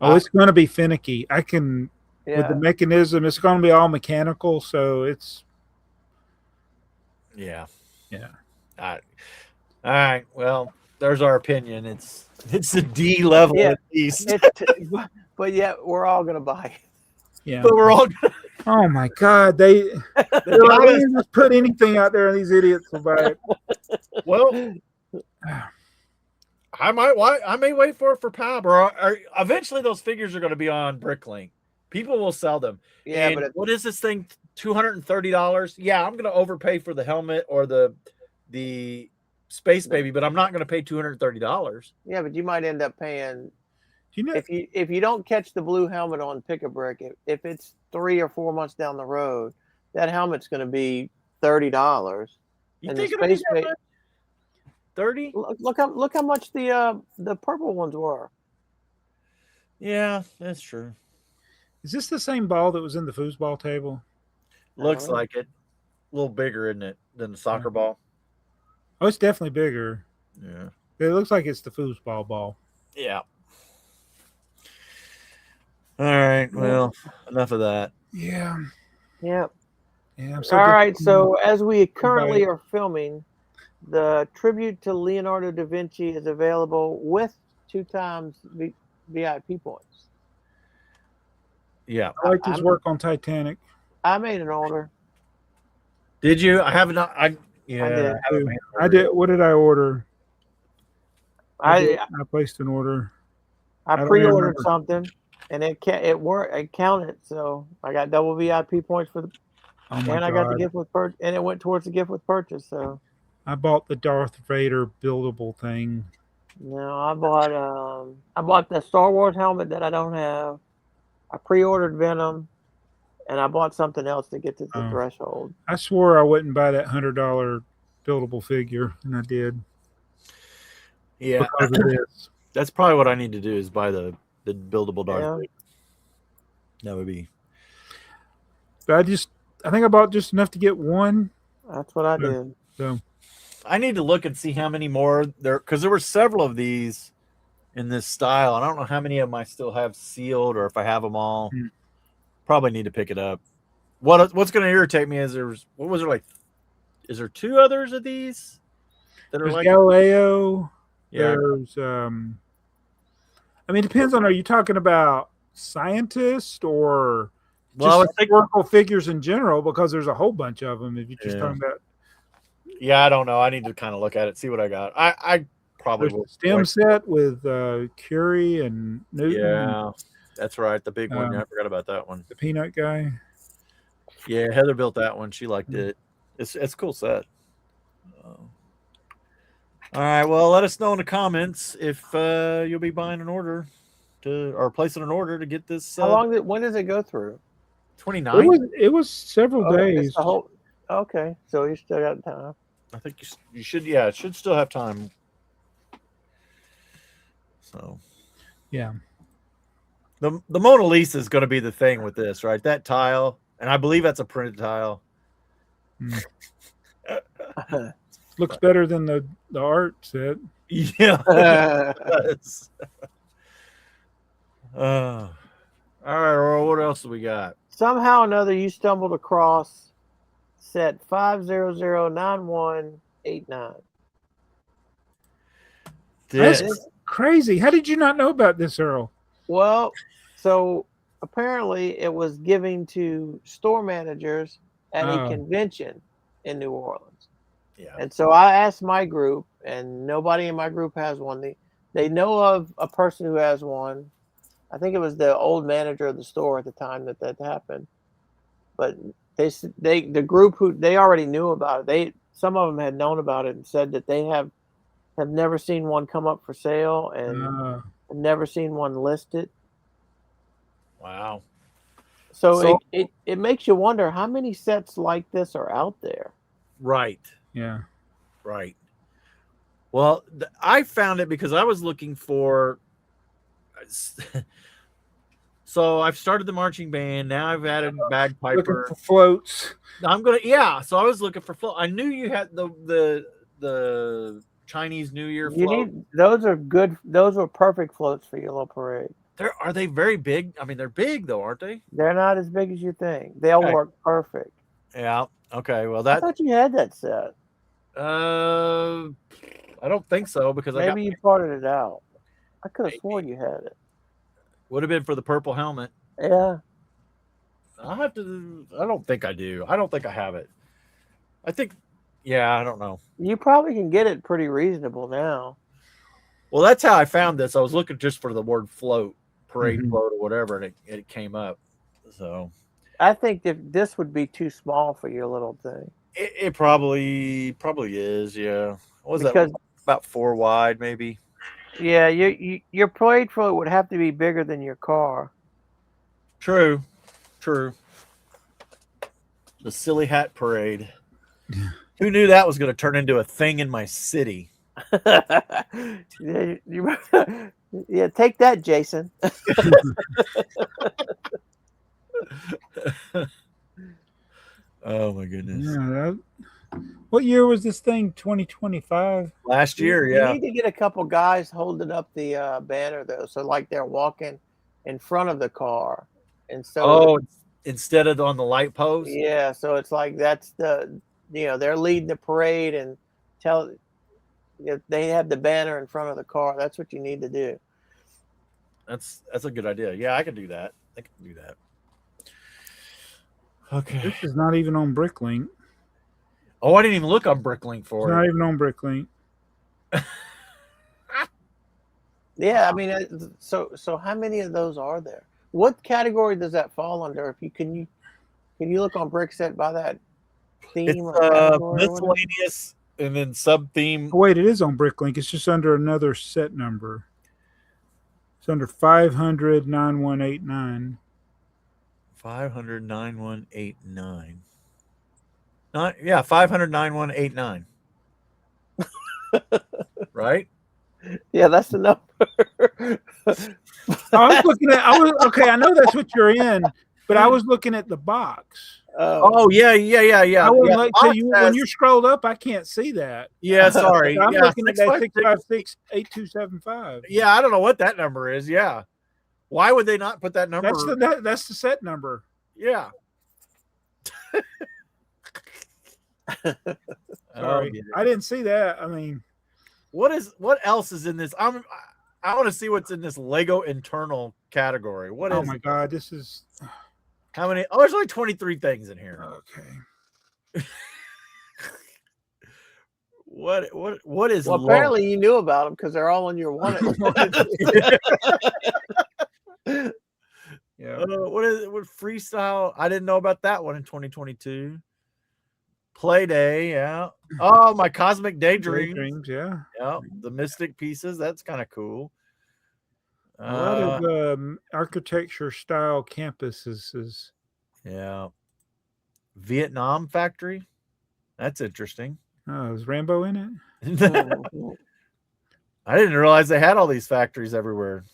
Oh, it's going to be finicky. I can with the Yeah. mechanism. It's going to be all mechanical, so it's Yeah. yeah. All right. Well, there's our opinion. It's a D level Yeah. at least. But yeah, we're all gonna buy it. Yeah. But we're all Oh my God, they're like, "We didn't just put anything out there, and these idiots will buy it." well. I may wait for it for PAB, or eventually those figures are going to be on Bricklink. People will sell them. Yeah, And but what is this thing? $230? Yeah, I'm going to overpay for the helmet or the space baby, but I'm not going to pay $230. yeah, but you might end up paying Do you know? if you don't catch the blue helmet on Pick a Brick. If it's 3 or 4 months down the road, that helmet's going to be $30. You And think the it'll be space that ba- much? 30? Look how much the purple ones were. Yeah, that's true. Is this the same ball that was in the foosball table? Looks know. like it. A little bigger, isn't it, than the soccer ball? Oh, it's definitely bigger. Yeah. It looks like it's the foosball ball. Yeah. All right. Well, enough of that. Yeah. Yeah. Yeah. I'm so All good- right. So as we currently Right. are filming, the tribute to Leonardo da Vinci is available with 2 times VIP points. Yeah. I liked his work on Titanic. I made an order. Did you? I have not. Yeah. I did. haven't made an I order did. What did I order? I placed an order. I don't pre-ordered remember. something, and it worked. It counted, so I got double VIP points for the, Oh my and I got the God. gift with purchase, and it went towards the gift with purchase. So I bought the Darth Vader buildable thing. no, I bought the Star Wars helmet that I don't have. I pre-ordered Venom, and I bought something else to get to the Oh. threshold. I swore I wouldn't buy that $100 buildable figure, and I did Yeah, because of this. that's probably what I need to do is buy the buildable Darth Yeah. Vader. That would be. But I think I bought just enough to get one. That's what I Yeah. did. So I need to look and see how many more there, because there were several of these in this style. And I don't know how many of them I still have sealed or if I have them all. Hmm. Probably need to pick it up. What's going to irritate me is what was there like? Is there 2 others of these that are there's like? Galileo. Yeah, There's I mean, it depends on, are you talking about scientists or well, I was just thinking, historical figures in general? Because there's a whole bunch of them. If you're just Yeah. talking about yeah, I don't know. I need to kind of look at it, see what I got. I probably there's will. the STEM set with Curie and Newton, and Yeah, that's right. The big one. Yeah, I Um, forgot about that one. the peanut guy. Yeah, Heather built that one. She liked it. It's a cool set. All right. Well, let us know in the comments if you'll be buying an order or placing an order to get this. How long when does it go through? 29. It was several Oh, days. it's the whole. Okay, so you still got time. I think you should. Yeah, it should still have time. So Yeah. the Mona Lisa is going to be the thing with this, right? That tile, and I believe that's a printed tile. Looks better than the art set. Yeah. It does. All right, Earl, what else do we got? Somehow or another, you stumbled across set 5009189. This. That's crazy. How did you not know about this, Earl? Well, so apparently it was given to store managers at a Oh. convention in New Orleans. Yeah. And so I asked my group, and nobody in my group has one. They know of a person who has one. I think it was the old manager of the store at the time that happened. But the group who they already knew about it. Some of them had known about it and said that they have never seen one come up for sale and have never seen one listed. Wow. So it makes you wonder how many sets like this are out there. Right. Yeah. Right. Well, I found it because I was looking for. So I've started the marching band. Now I've added bagpiper. Looking for floats. I'm gonna. Yeah. So I was looking for float. I knew you had the Chinese New Year float. Those are good. Those are perfect floats for your little parade. Are they very big? I mean, they're big though, aren't they? They're not as big as you think. They'll Okay. work perfect. Yeah. Okay. Well, I thought you had that set. I don't think so because Maybe you parted it out. I could have sworn you had it. would have been for the purple helmet. Yeah. I'll have to. I don't think I do. I don't think I have it. I think. Yeah. I don't know. You probably can get it pretty reasonable now. Well, that's how I found this. I was looking just for the word float, parade Mhm. float, or whatever, and it came up. So I think that this would be too small for your little thing. it probably is. Yeah. What was Because- that? About 4 wide, maybe. Yeah, your parade float would have to be bigger than your car. True. The silly hat parade. Who knew that was going to turn into a thing in my city? Yeah, take that, Jason. Oh my goodness. Yeah. What year was this thing? 2025? Last year, You yeah. need to get a couple guys holding up the banner though, so like they're walking in front of the car, and so Oh, instead of on the light post. yeah, so it's like that's they're leading the parade and they have the banner in front of the car. That's what you need to do. That's a good idea. Yeah, I can do that. I can do that. Okay. This is not even on Bricklink. Oh, I didn't even look on Bricklink It's for not it. even on Bricklink. Yeah, I mean, so how many of those are there? What category does that fall under? If you can you look on Brickset by that theme It's or category or whatever? miscellaneous and then sub theme. Oh, wait, it is on Bricklink. It's just under another set number. It's under 500-9189. 500-9189. Not 500-9189. Right? Yeah, that's the number. I was looking at. I know that's what you're in, but I was looking at the box. Oh yeah. I wouldn't Yeah, look to you when you scrolled up. I can't see that. Yeah, sorry. I'm Yeah, looking at that 656-8275. Yeah, I don't know what that number is. Yeah, why would they not put that number? That's the set number. Yeah. Sorry, I didn't see that. I mean, what else is in this? I want to see what's in this Lego internal category. What is? oh my god, this is How many? Oh, there's only 23 things in here. okay. What is? Well, apparently you knew about them because they're all on your one. Yeah. What is it? What freestyle? I didn't know about that one in 2022. Play Day, yeah. Oh, my Cosmic Daydreams. Daydreams, yeah. Yeah, the Mystic pieces. That's kind of cool. A lot of architecture style campuses. Yeah. Vietnam Factory. That's interesting. Oh, is Rambo in it? I didn't realize they had all these factories everywhere.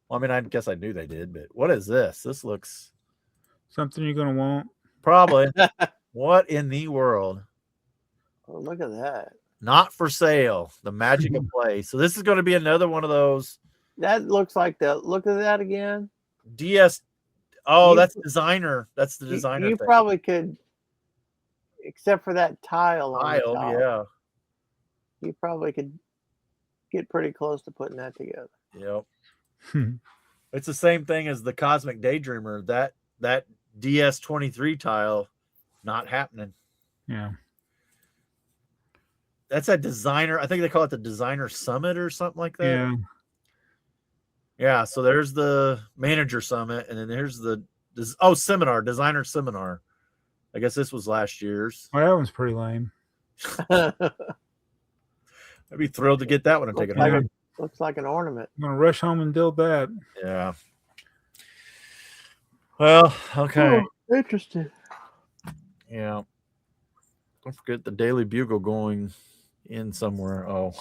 Well, I mean, I guess I knew they did, but what is this? This looks Something you're gonna want. probably. What in the world? Oh, look at that. Not for sale. The magic of play. So this is going to be another one of those That looks like look at that again. DS. Oh, that's designer. That's the designer. You thing. probably could, except for that tile on the top, Yeah. you probably could get pretty close to putting that together. Yep. It's the same thing as the Cosmic Daydreamer. That DS23 tile, not happening. Yeah. That's a designer. I think they call it the Designer Summit or something like that. Yeah. Yeah. So there's the Manager Summit, and then there's Seminar, Designer Seminar. I guess this was last year's. Well, that one's pretty lame. I'd be thrilled to get that one and take it home. Looks like an ornament. I'm gonna rush home and build that. Yeah. Well, okay. Oh, interesting. Yeah. Don't forget the Daily Bugle going in somewhere. Oh.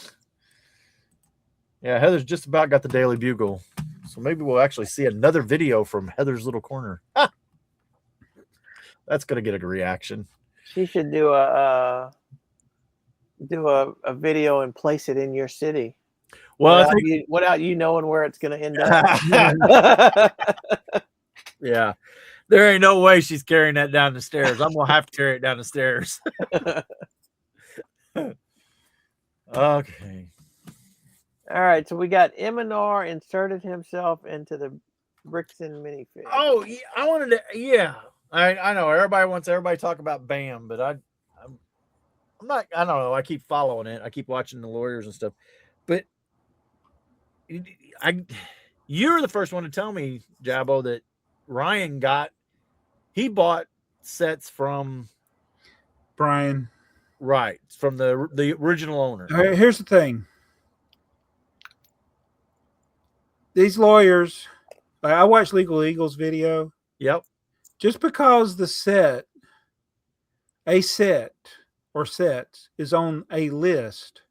Yeah, Heather's just about got the Daily Bugle. So maybe we'll actually see another video from Heather's Little Corner. That's going to get a reaction. She should do a video and place it in your city. Well, without you knowing where it's going to end up. Yeah. There ain't no way she's carrying that down the stairs. I'm going to have to carry it down the stairs. Okay. All right. So we got Eminar inserted himself into the Brixton minifig. Oh, yeah, I wanted to. Yeah. I know everybody wants everybody to talk about BAM, but I'm not. I don't know. I keep following it. I keep watching the lawyers and stuff. But you're the first one to tell me, Jabbo, that Ryan he bought sets from Brian. Right, from the original owner. Here's the thing. These lawyers, I watched Legal Eagle's video. Yep. Just because a set or sets is on a list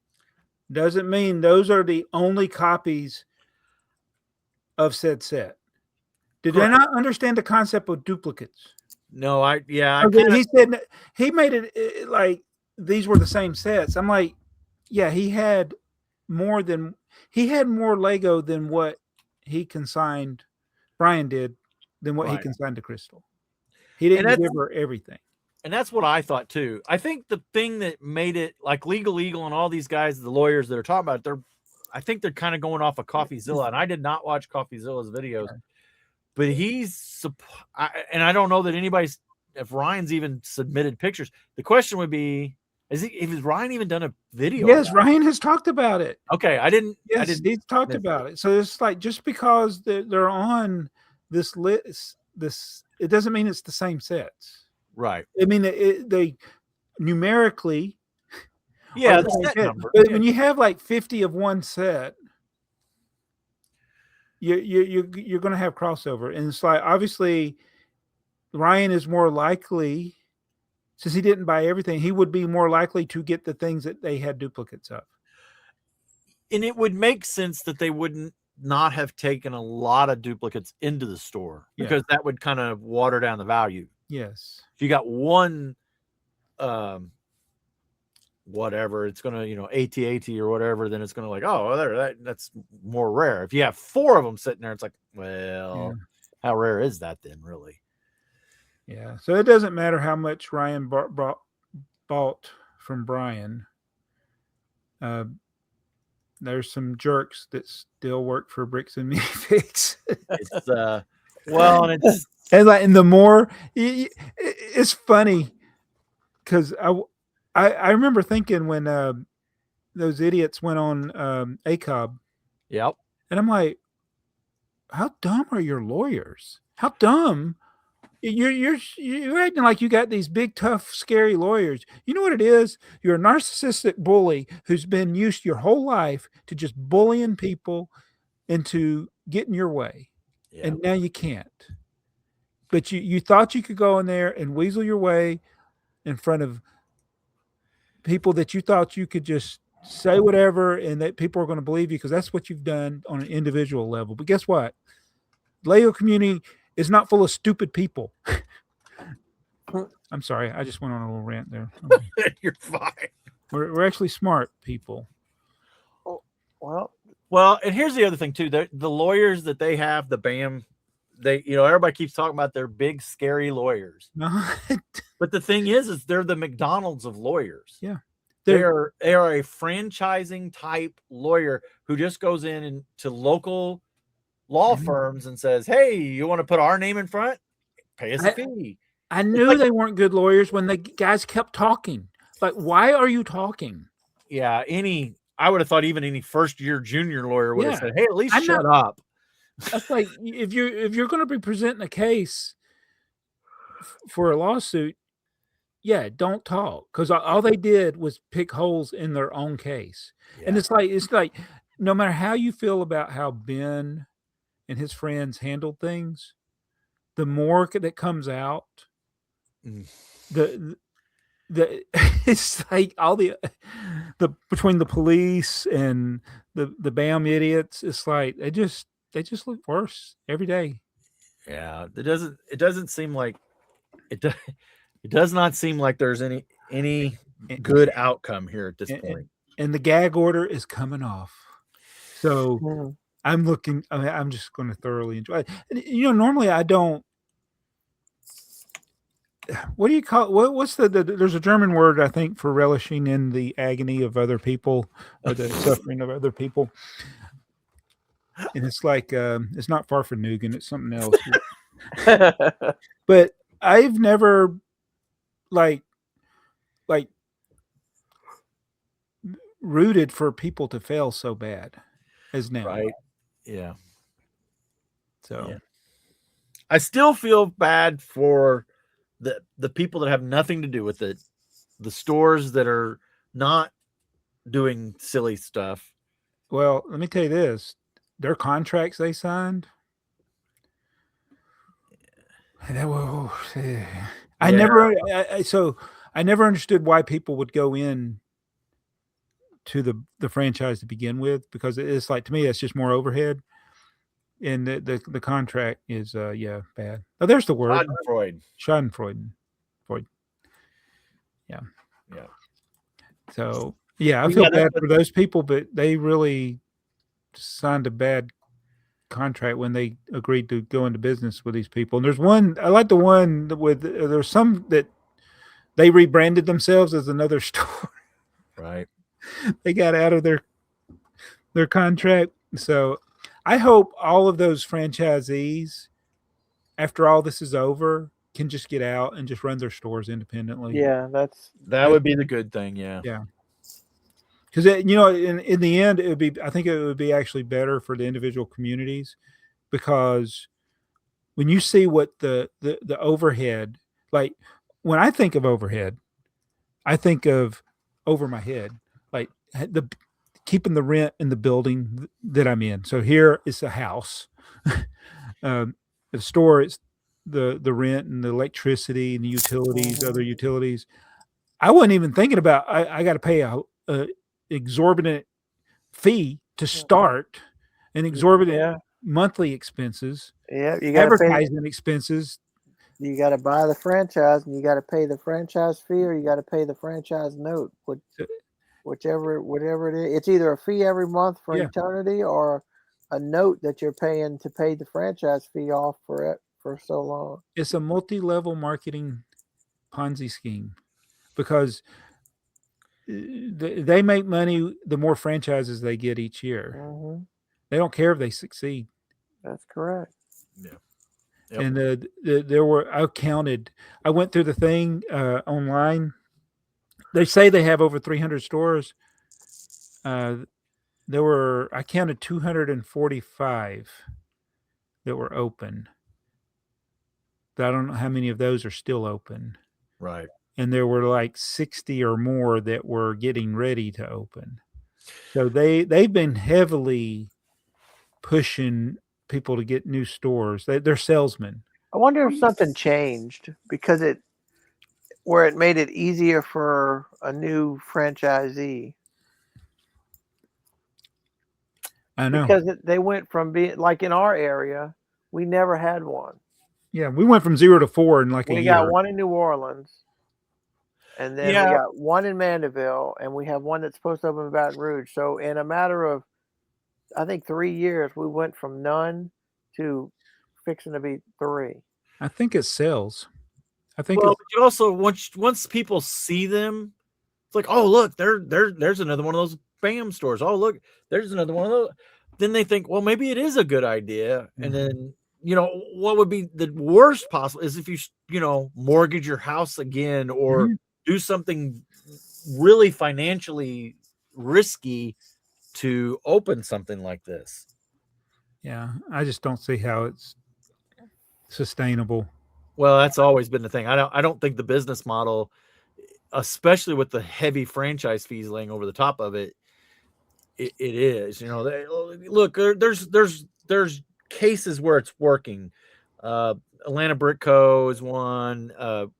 doesn't mean those are the only copies of said set. Did they not understand the concept of duplicates? No, he said he made it like these were the same sets. I'm like, yeah, he had more Lego than what he consigned. Brian did than what he consigned to Crystal. He didn't give her everything. And that's what I thought too. I think the thing that made it like Legal Eagle and all these guys, the lawyers that are talking about it, I think they're kind of going off of CoffeeZilla, and I did not watch CoffeeZilla's videos, but I don't know that if Ryan's even submitted pictures. The question would be, Has Ryan even done a video? Yes, Ryan has talked about it. Okay, I didn't. Yes, he's talked about it. So it's like just because they're on this list, it doesn't mean it's the same sets. Right. I mean, they numerically. Yeah, the set number. But when you have like 50 of one set, you're going to have crossover, and it's like obviously Ryan is more likely, since he didn't buy everything, he would be more likely to get the things that they had duplicates of. And it would make sense that they wouldn't not have taken a lot of duplicates into the store because that would kind of water down the value. Yes. If you got one, whatever, it's going to, AT or whatever, then it's going to like, oh, that's more rare. If you have 4 of them sitting there, it's like, well, how rare is that then, really? Yeah. So it doesn't matter how much Ryan bought from Brian. There's some jerks that still work for Bricks and Minifix. It's well, and it's and like, and the more it's funny because I remember thinking when those idiots went on ACOB. Yep. And I'm like, how dumb are your lawyers? How dumb? You're acting like you got these big, tough, scary lawyers. You know what it is? You're a narcissistic bully who's been used your whole life to just bullying people into getting your way. Yeah. And now you can't. But you thought you could go in there and weasel your way in front of people that you thought you could just say whatever and that people are going to believe you because that's what you've done on an individual level. But guess what? The Lego community is not full of stupid people. I'm sorry. I just went on a little rant there. You're fine. We're actually smart people. Well, and here's the other thing too. The lawyers that they have, the BAM, everybody keeps talking about their big, scary lawyers. But the thing is they're the McDonald's of lawyers. Yeah. They are a franchising type lawyer who just goes in and to local law firms and says, hey, you want to put our name in front? Pay us a fee. I knew they weren't good lawyers when the guys kept talking. Like, why are you talking? Yeah, I would have thought even any first-year junior lawyer would have said, hey, at least shut up. That's like if you're going to be presenting a case for a lawsuit, don't talk because all they did was pick holes in their own case. Yeah. And it's like no matter how you feel about how Ben and his friends handled things, the more that comes out, the it's like all the between the police and the BAM idiots, it's like they just look worse every day. Yeah, it doesn't seem like it does not seem like there's any good outcome here at this point. And the gag order is coming off. So I'm just going to thoroughly enjoy it. And, normally I don't. What do you call what's there's a German word, I think, for relishing in the agony of other people or the suffering of other people. And it's like, it's not Farfanugan, it's something else. But I've never like rooted for people to fail so bad as now. Right. Yeah. So I still feel bad for the people that have nothing to do with it, the stores that are not doing silly stuff. Well, let me tell you this. Their contracts they signed. I never understood why people would go in to the franchise to begin with, because it's like, to me, that's just more overhead. And the contract is bad. Oh, there's the word. Schadenfreude. Yeah. So I feel bad for those people, but they really signed a bad contract when they agreed to go into business with these people. And there's one, I like the one with, there's some that they rebranded themselves as another store. Right. They got out of their contract. So I hope all of those franchisees, after all this is over, can just get out and just run their stores independently. Yeah, that would be the good thing. Yeah. Yeah. Because in the end, I think it would be actually better for the individual communities, because when you see what the overhead, like when I think of overhead, I think of over my head, like the keeping the rent in the building that I'm in. So here is a house. The store is the rent and the electricity and the utilities, other utilities. I wasn't even thinking about I got to pay a exorbitant fee to start, and exorbitant monthly expenses. Yeah, you got advertising expenses. You got to buy the franchise, and you got to pay the franchise fee, or you got to pay the franchise note, whatever it is. It's either a fee every month for eternity, or a note that you're paying to pay the franchise fee off for so long. It's a multi-level marketing Ponzi scheme, because they make money the more franchises they get each year. Mm-hmm. They don't care if they succeed. That's correct. Yeah. Yep. And there were, I went through the thing online. They say they have over 300 stores. I counted 245 that were open. But I don't know how many of those are still open. Right. And there were like 60 or more that were getting ready to open. So they've been heavily pushing people to get new stores. They're salesmen. I wonder if something changed because it made it easier for a new franchisee. I know. Because they went from being like in our area, we never had one. Yeah, we went from 0 to 4 in like a year. We got one in New Orleans, and then we got one in Mandeville, and we have one that's supposed to open in Baton Rouge. So in a matter of, I think 3 years, we went from none to fixing to be 3. I think it sells. I think. Well, you also once people see them, it's like, oh look, there's another one of those BAM stores. Oh look, there's another one of those. Then they think, well, maybe it is a good idea. Mm-hmm. And then what would be the worst possible is if you mortgage your house again or do something really financially risky to open something like this. Yeah, I just don't see how it's sustainable. Well, that's always been the thing. I don't think the business model, especially with the heavy franchise fees laying over the top of it, it is. Look, there's cases where it's working. Atlanta Brick Co. is one.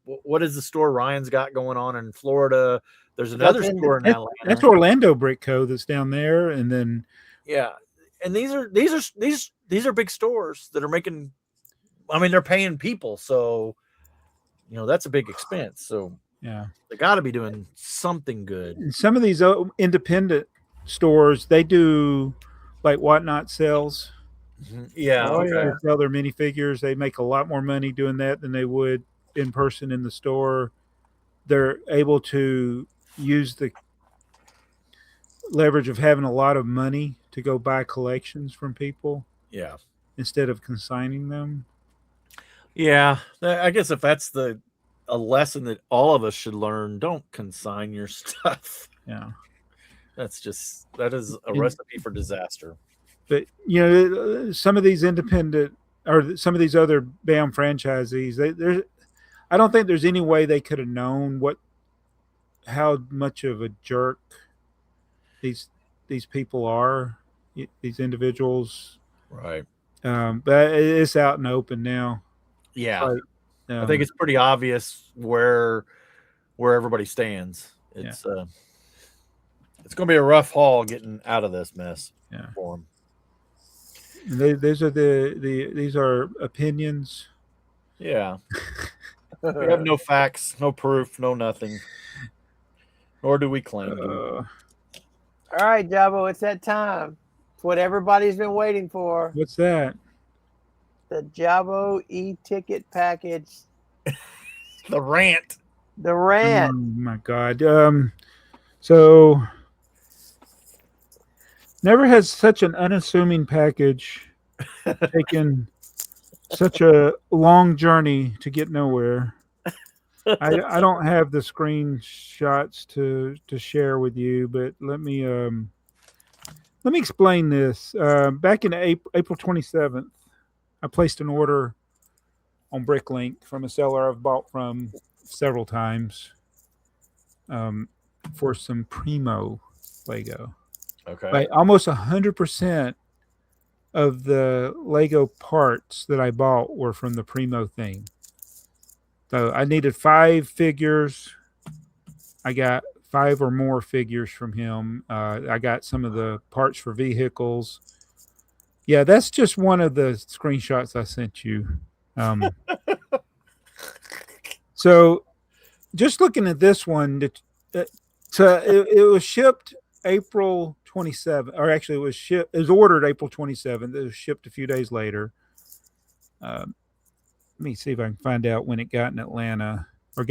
What is the store Ryan's got going on in Florida? There's another store in Atlanta. That's Orlando Brick Co. that's down there, and then and these are big stores that are making. I mean, they're paying people, so that's a big expense. So they got to be doing something good. And some of these independent stores, they do like whatnot sales. Yeah, they sell their minifigures. They make a lot more money doing that than they would in person in the store. They're able to use the leverage of having a lot of money to go buy collections from people. Yeah, instead of consigning them. Yeah, I guess if that's a lesson that all of us should learn, don't consign your stuff. Yeah, that is a recipe for disaster. But some of these independent or some of these other BAM franchisees, I don't think there's any way they could have known how much of a jerk these people are, these individuals. Right. But it's out and open now. Yeah. I think it's pretty obvious where everybody stands. It's going to be a rough haul getting out of this mess for them. These are opinions. Yeah. We have no facts, no proof, no nothing. Nor do we claim to. All right, Jabbo, it's that time. It's what everybody's been waiting for. What's that? The Jabbo e-ticket package. The rant. The rant. Oh my God. So never has such an unassuming package taken Such a long journey to get nowhere. I don't have the screenshots to share with you, but let me explain this. Back in April 27th, I placed an order on Bricklink from a seller I've bought from several times for some Primo Lego. Okay. Like almost 100% of the Lego parts that I bought were from the Primo thing. So I needed 5 figures. I got 5 or more figures from him. I got some of the parts for vehicles. Yeah, that's just one of the screenshots I sent you. So just looking at this one, it was shipped April 27th, or actually it was ordered April 27th. It was shipped a few days later. Let me see if I can find out when it got in Atlanta or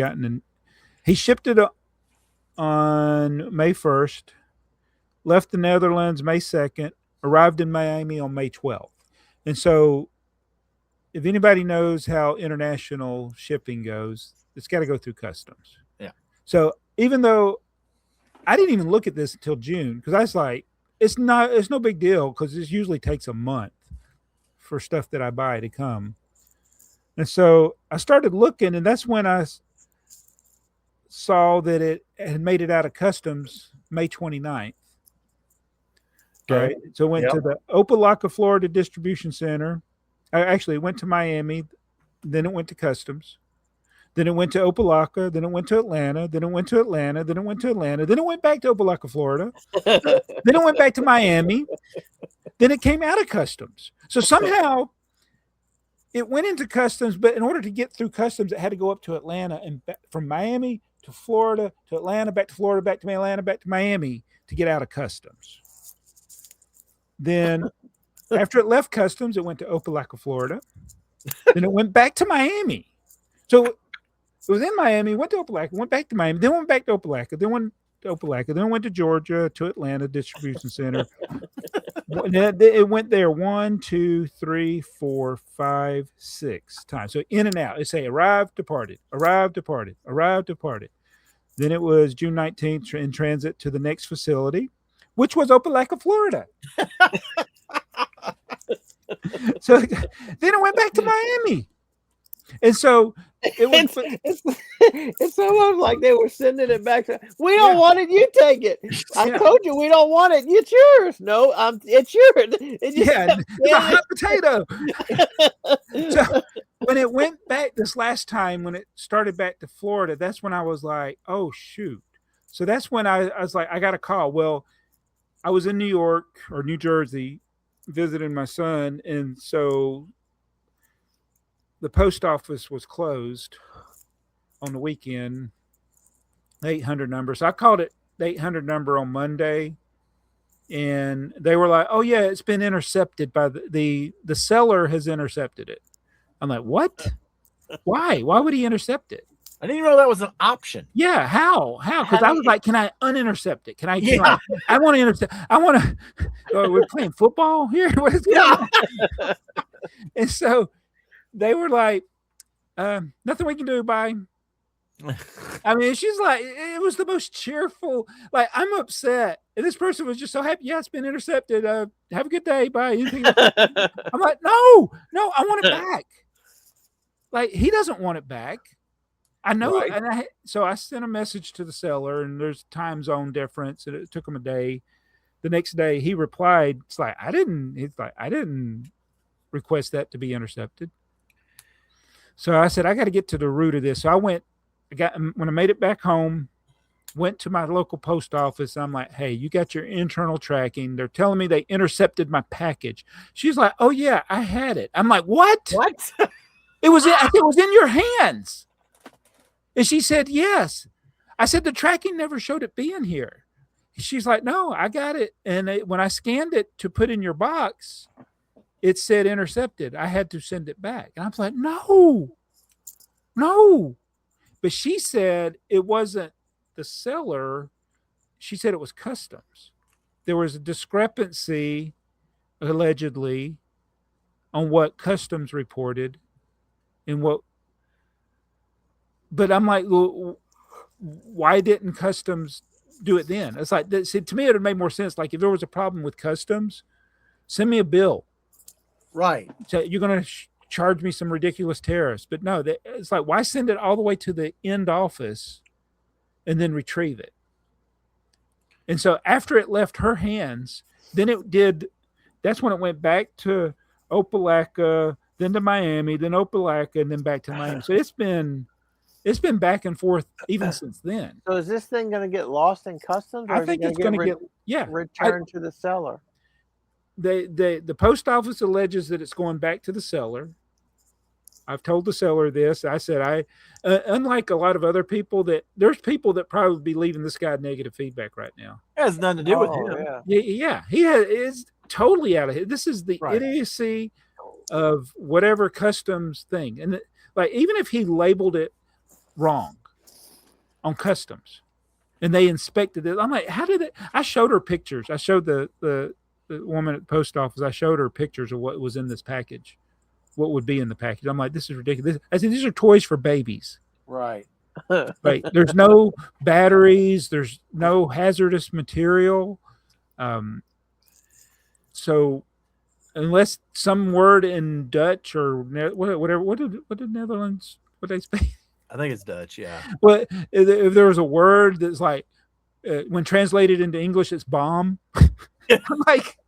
he shipped it on May 1st, left the Netherlands May 2nd, arrived in Miami on May 12th. And so if anybody knows how international shipping goes, it's got to go through customs. Yeah. So even though I didn't even look at this until June, because I was like, it's no big deal, because this usually takes a month for stuff that I buy to come. And so I started looking, and that's when I saw that it had made it out of customs May 29th. Okay. Right. So it went to the Opelika, Florida distribution center. Actually, it went to Miami. Then it went to customs. Then it went to Opelika. Then it went to Atlanta. Then it went to Atlanta. Then it went to Atlanta. Then it went back to Opelika, Florida. Then it went back to Miami. Then it came out of customs. So somehow it went into customs, but in order to get through customs, it had to go up to Atlanta and from Miami to Florida to Atlanta, back to Florida, back to Atlanta, back to Miami to get out of customs. Then after it left customs, it went to Opelika, Florida. Then it went back to Miami. So it was in Miami, went to Opelika, went back to Miami, then went back to Opelika, then went to Opelika, then went to Georgia, to Atlanta distribution center. It went there 1, 2, 3, 4, 5, 6 times. So in and out. They say arrived, departed, arrived, departed, arrived, departed. Then it was June 19th in transit to the next facility, which was Opelika, Florida. So then it went back to Miami. And so it's almost like they were sending it back to. We don't want it. You take it. I told you we don't want it. It's yours. No, it's yours. It's a hot potato. So when it went back this last time, when it started back to Florida, that's when I was like, oh shoot. So that's when I was like, I got a call. Well, I was in New York or New Jersey visiting my son, and so the post office was closed on the weekend, 800 number. So I called it the 800 number on Monday, and they were like, oh yeah, it's been intercepted by the seller has intercepted it. I'm like, what? Why would he intercept it? I didn't even know that was an option. Yeah, how? Because I was like, can I unintercept it? Can I? I want to intercept. I want to. We're playing football here. What is going on? And so they were like, nothing we can do. Bye. I mean, she's like, it was the most cheerful. Like, I'm upset, and this person was just so happy. Yeah, it's been intercepted. Have a good day. Bye. I'm like, no, I want it back. Like, he doesn't want it back. I know, right. And so I sent a message to the seller, and there's time zone difference, and it took him a day. The next day, he replied, "It's like I didn't request that to be intercepted." So I said, "I got to get to the root of this." So when I made it back home, went to my local post office. I'm like, "Hey, you got your internal tracking? They're telling me they intercepted my package." She's like, "Oh yeah, I had it." I'm like, "What? What? It was in your hands." And she said, yes. I said, the tracking never showed it being here. She's like, no, I got it. And when I scanned it to put in your box, it said intercepted. I had to send it back. And I was like, no. But she said it wasn't the seller. She said it was customs. There was a discrepancy, allegedly, on what customs reported and what. But I'm like, well, why didn't customs do it then? It's like, see, to me, it would have made more sense. Like if there was a problem with customs, send me a bill. Right. So you're going to charge me some ridiculous tariffs. But no, it's like, why send it all the way to the end office and then retrieve it? And so after it left her hands, then it did. That's when it went back to Opelika, then to Miami, then Opelika, and then back to Miami. So it's been back and forth even since then. So is this thing going to get lost in customs? Or I think it's going to get returned to the seller. The post office alleges that it's going back to the seller. I've told the seller this. I said, unlike a lot of other people, that there's people that probably be leaving this guy negative feedback right now. It has nothing to do with him. Yeah. He is totally out of it. This is the idiocy of whatever customs thing. And like, even if he labeled it wrong on customs and they inspected it, I'm like, how did it? I showed her pictures. I showed the woman at the post office. I showed her pictures of what was in this package, what would be in the package. I'm like, this is ridiculous. I said, these are toys for babies. Right. Like, there's no batteries. There's no hazardous material. So unless some word in Dutch or whatever, what did Netherlands, what they speak? I think it's Dutch. Yeah. But if there was a word that's like, when translated into English, it's bomb. I'm like,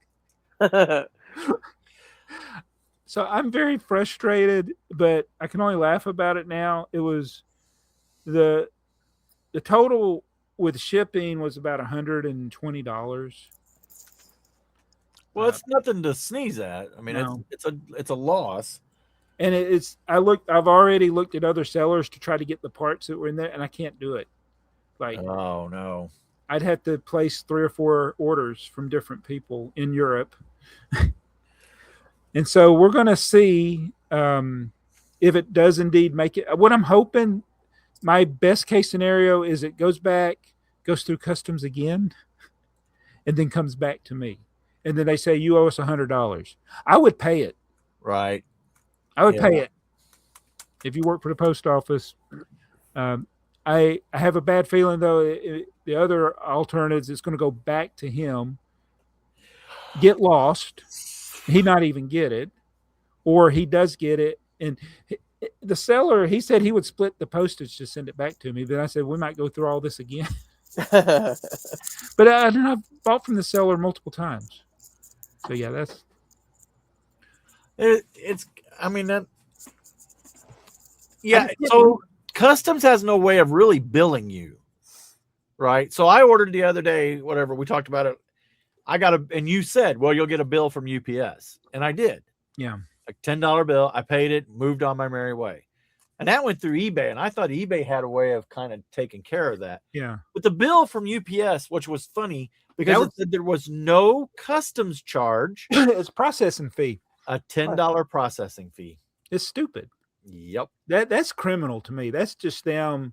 so I'm very frustrated, but I can only laugh about it now. It was the total with shipping was about $120. Well, it's nothing to sneeze at. I mean, No. it's a loss. And I've already looked at other sellers to try to get the parts that were in there, and I can't do it. Like, oh no. I'd have to place 3 or 4 orders from different people in Europe. And so we're going to see if it does indeed make it. What I'm hoping, my best case scenario is it goes through customs again, and then comes back to me. And then they say, you owe us $100. I would pay it. Right. I would pay it. If you work for the post office. I have a bad feeling, though, the other alternatives, it's going to go back to him, get lost, he not even get it, or he does get it. And the seller, he said he would split the postage to send it back to me. Then I said, we might go through all this again. But I've bought from the seller multiple times. So, yeah, that's. It's, I mean, that. Yeah. So customs has no way of really billing you. Right. So I ordered the other day, whatever, we talked about it. And you said, well, you'll get a bill from UPS. And I did. Yeah. Like $10 bill. I paid it, moved on my merry way. And that went through eBay. And I thought eBay had a way of kind of taking care of that. Yeah. But the bill from UPS, which was funny because it said there was no customs charge. It's processing fee. A $10 processing fee. It's stupid. Yep. That's criminal to me. That's just them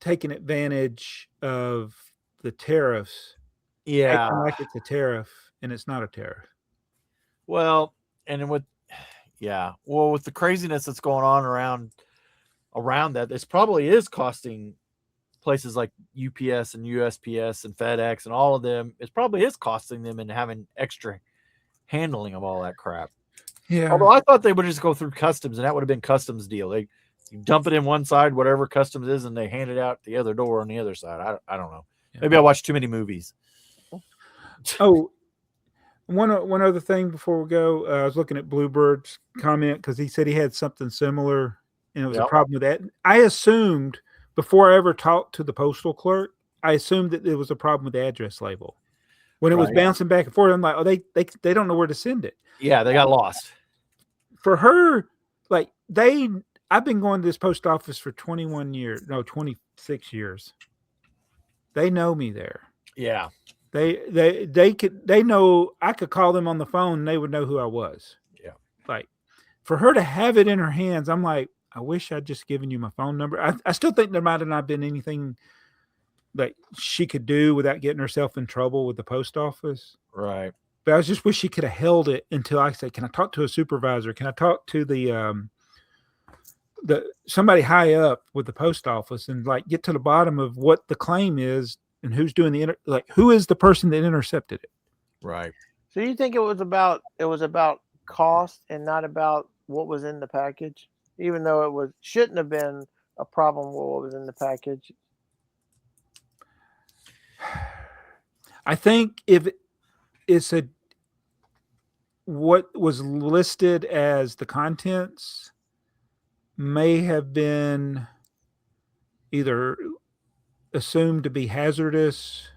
taking advantage of the tariffs. Yeah. Acting like it's a tariff, and it's not a tariff. Well, and with the craziness that's going on around that, this probably is costing places like UPS and USPS and FedEx and all of them. It probably is costing them and having extra handling of all that crap. Yeah. Although I thought they would just go through customs, and that would have been customs deal. You dump it in one side, whatever customs is, and they hand it out the other door on the other side. I don't know. Yeah. Maybe I watched too many movies. Oh, one other thing before we go, I was looking at Bluebird's comment because he said he had something similar, and it was a problem with that. I assumed before I ever talked to the postal clerk, I assumed that there was a problem with the address label. When it was bouncing back and forth, I'm like, oh, they don't know where to send it. Yeah, they got lost. For her, like I've been going to this post office for 26 years. They know me there. Yeah. They know I could call them on the phone and they would know who I was. Yeah. Like for her to have it in her hands, I'm like, I wish I'd just given you my phone number. I still think there might have not been anything that she could do without getting herself in trouble with the post office. Right. But I just wish she could have held it until I said, "Can I talk to a supervisor? Can I talk to the somebody high up with the post office and like get to the bottom of what the claim is and who's doing who is the person that intercepted it?" Right. So you think it was about cost and not about what was in the package, even though it shouldn't have been a problem with what was in the package? I think if it's what was listed as the contents may have been either assumed to be hazardous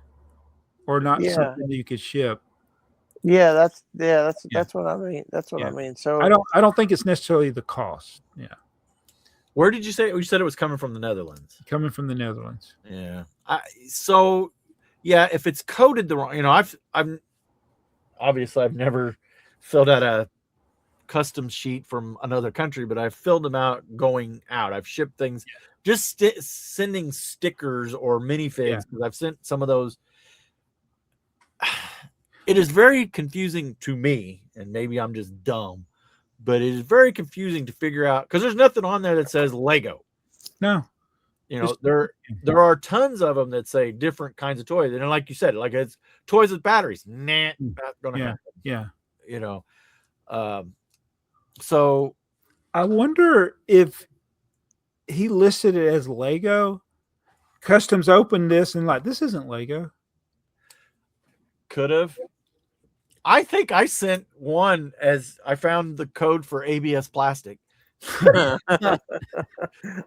or not something that you could ship. Yeah, that's what I mean. That's what I mean. So I don't think it's necessarily the cost. Yeah. Where did you say? You said it was coming from the Netherlands. Coming from the Netherlands. Yeah. If it's coded the wrong, I've never filled out a custom sheet from another country, but I've filled them out going out. I've shipped things, just sending stickers or minifigs, because I've sent some of those. It is very confusing to me, and maybe I'm just dumb, but it is very confusing to figure out, because there's nothing on there that says Lego. No. There are tons of them that say different kinds of toys, and like you said, like it's toys with batteries. Nah, not gonna happen. Yeah. So I wonder if he listed it as Lego. Customs opened this and like, this isn't Lego. Could have. I think I sent one as I found the code for ABS plastic.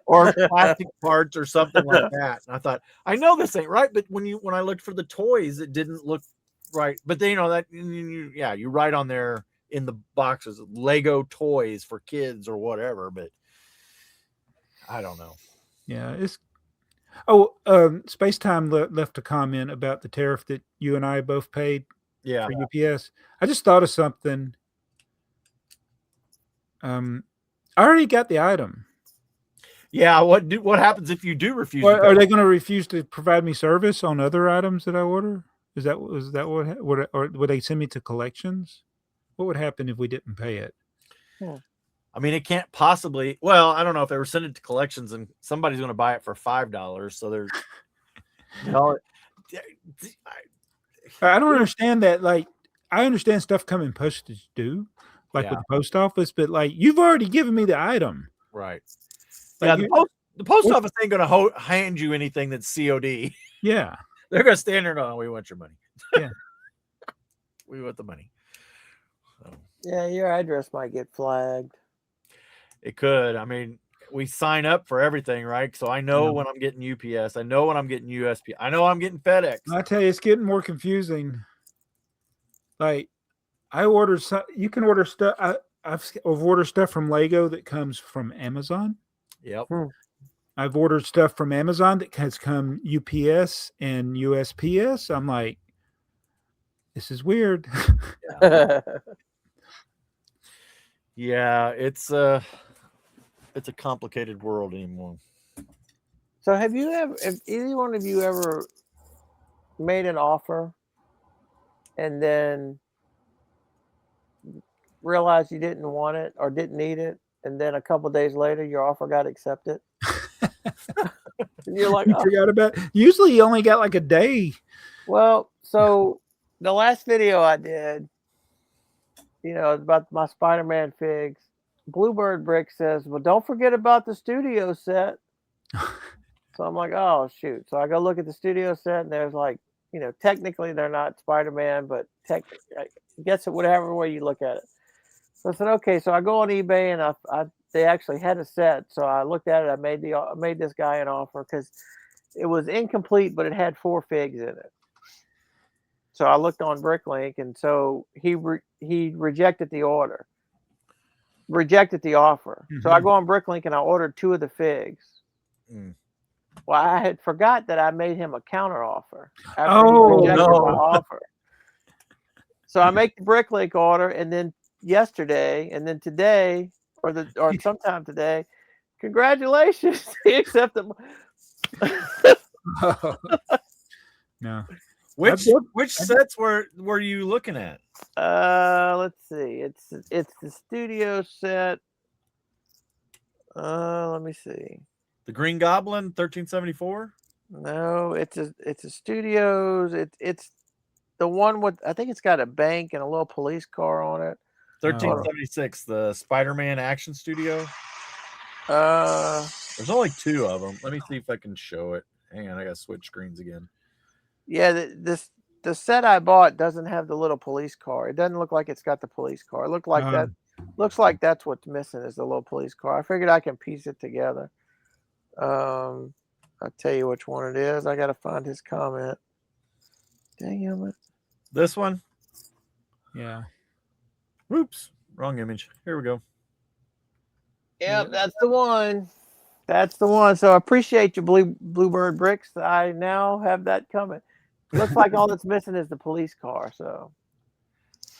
Or plastic parts or something like that. And I thought, I know this ain't right, but when I looked for the toys, it didn't look right. But then you write on there in the boxes Lego toys for kids or whatever, but I don't know. Yeah, Spacetime left a comment about the tariff that you and I both paid for UPS. I just thought of something. I already got the item. Yeah, what happens if you do refuse? Are they going to refuse to provide me service on other items that I order? Is that what or would they send me to collections? What would happen if we didn't pay it? I mean, it can't possibly. Well, I don't know if they were sending it to collections and somebody's going to buy it for $5. So there's. I don't understand that. Like, I understand stuff coming postage due, with the post office, but like you've already given me the item, right? Like the post office ain't going to hand you anything that's COD. Yeah, they're going to stand there and go, "We want your money." Yeah, we want the money. So. Yeah, your address might get flagged. It could. I mean, we sign up for everything, right? So I know when I'm getting UPS. I know when I'm getting USP. I know I'm getting FedEx. I tell you, it's getting more confusing. Like, I ordered some. You can order stuff. I've ordered stuff from Lego that comes from Amazon. Yep. I've ordered stuff from Amazon that has come UPS and USPS. I'm like, this is weird. Yeah, it's a complicated world anymore. So have either one of you ever made an offer and then realized you didn't want it or didn't need it, and then a couple of days later your offer got accepted? And you're like, you forgot about it. Usually you only got like a day. Well, so the last video I did, about my Spider-Man figs, Bluebird Brick says, "Well, don't forget about the studio set." So I'm like, oh shoot. So I go look at the studio set, and there's like, technically they're not Spider-Man, but I guess it whatever way you look at it. So I said, okay. So I go on eBay, and they actually had a set. So I looked at it. I made this guy an offer because it was incomplete, but it had 4 figs in it. So I looked on Bricklink, and so he rejected the offer. Mm-hmm. So I go on Bricklink and I ordered 2 of the figs. Well, I had forgot that I made him a counter offer after he rejected my offer. So I make the Bricklink order, and then yesterday, and then today, or sometime today, congratulations, he accepted. No. Which sets were you looking at? Let's see. It's the studio set. Let me see. The Green Goblin, 1374. No, it's a studios. It's the one with, I think it's got a bank and a little police car on it. 1376, the Spider-Man Action Studio. There's only 2 of them. Let me see if I can show it. Hang on, I gotta switch screens again. Yeah, the set I bought doesn't have the little police car. It doesn't look like it's got the police car. It looks like that's what's missing is the little police car. I figured I can piece it together. I'll tell you which one it is. I gotta find his comment. Damn it. This one? Yeah. Oops, wrong image. Here we go. Yep, that's the one. That's the one. So I appreciate you, Bluebird Bricks. I now have that coming. Looks like all that's missing is the police car. So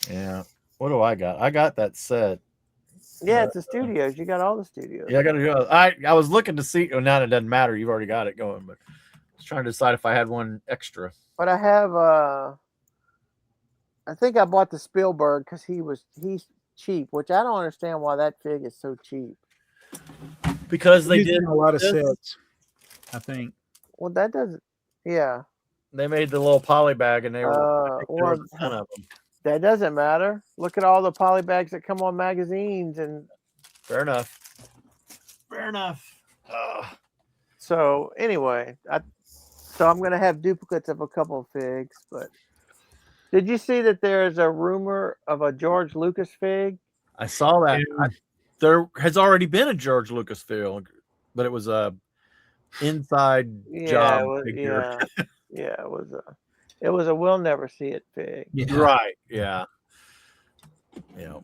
yeah, what do I got? I got that set. Yeah, it's the studios. You got all the studios. Yeah, I got to go. I was looking to see. Oh, now it doesn't matter. You've already got it going. But I was trying to decide if I had one extra. But I have. I think I bought the Spielberg because he's cheap, which I don't understand why that fig is so cheap. Because they did a lot of sets, I think. Well, that doesn't. Yeah. They made the little poly bag, and they were. There was a ton of them. That doesn't matter. Look at all the poly bags that come on magazines, and fair enough. Fair enough. So anyway, I'm gonna have duplicates of a couple of figs. But did you see that there's a rumor of a George Lucas fig? I saw that. There has already been a George Lucas fig, but it was a inside job figure. Yeah, it was a we'll never see it fig. Yeah. Right. Yeah. Yeah.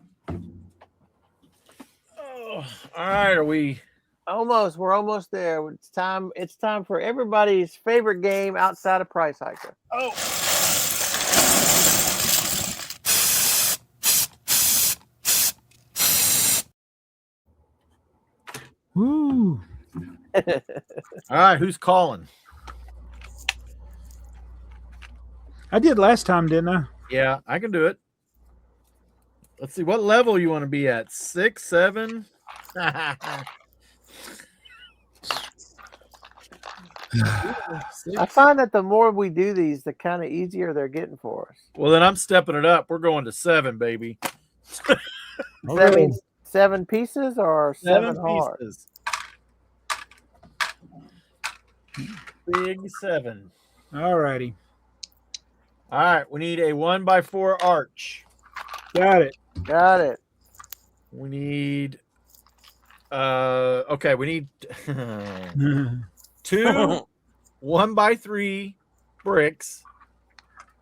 Oh, all right. Are we almost? We're almost there. It's time. It's time for everybody's favorite game outside of Price Hiker. Oh. Woo. All right. Who's calling? I did last time, didn't I? Yeah, I can do it. Let's see what level you want to be at. 6, 7. I find that the more we do these, the kind of easier they're getting for us. Well, then I'm stepping it up. We're going to 7, baby. That means 7 pieces or 7 pieces. Big 7. All righty. All right, we need a 1x4 arch. Got it. Got it. We need okay, we need 2 1x3 bricks.